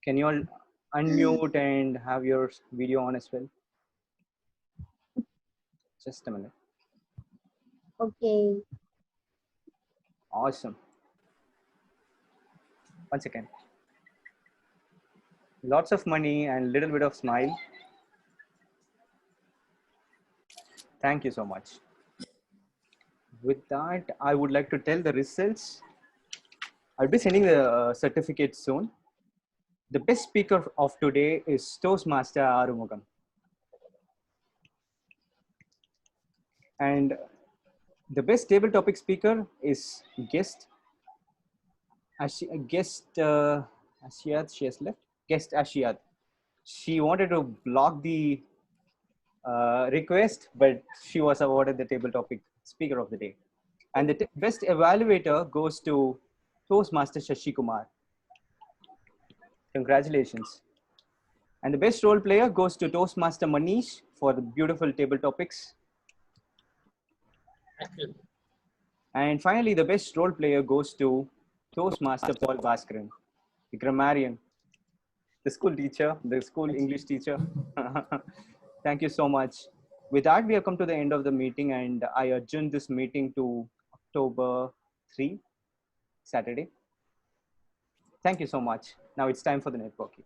Can you all unmute and have your video on as well? Just a minute. Okay. Awesome. One second. Lots of money and little bit of smile. Thank you so much. With that, I would like to tell the results. I'll be sending the certificate soon. The best speaker of today is Toastmaster Arumugam. And the best table topic speaker is guest Ashiyat. She has left. Guest Ashiyat. She wanted to block the request, but she was awarded the table topic speaker of the day. And the best evaluator goes to Toastmaster Shashi Kumar. Congratulations. And the best role player goes to Toastmaster Manish for the beautiful table topics. And finally, the best role player goes to Toastmaster Paul Bhaskaran, the grammarian, the school teacher, the school English teacher. Thank you so much. With that, we have come to the end of the meeting, and I adjourn this meeting to October 3, Saturday. Thank you so much. Now it's time for the networking.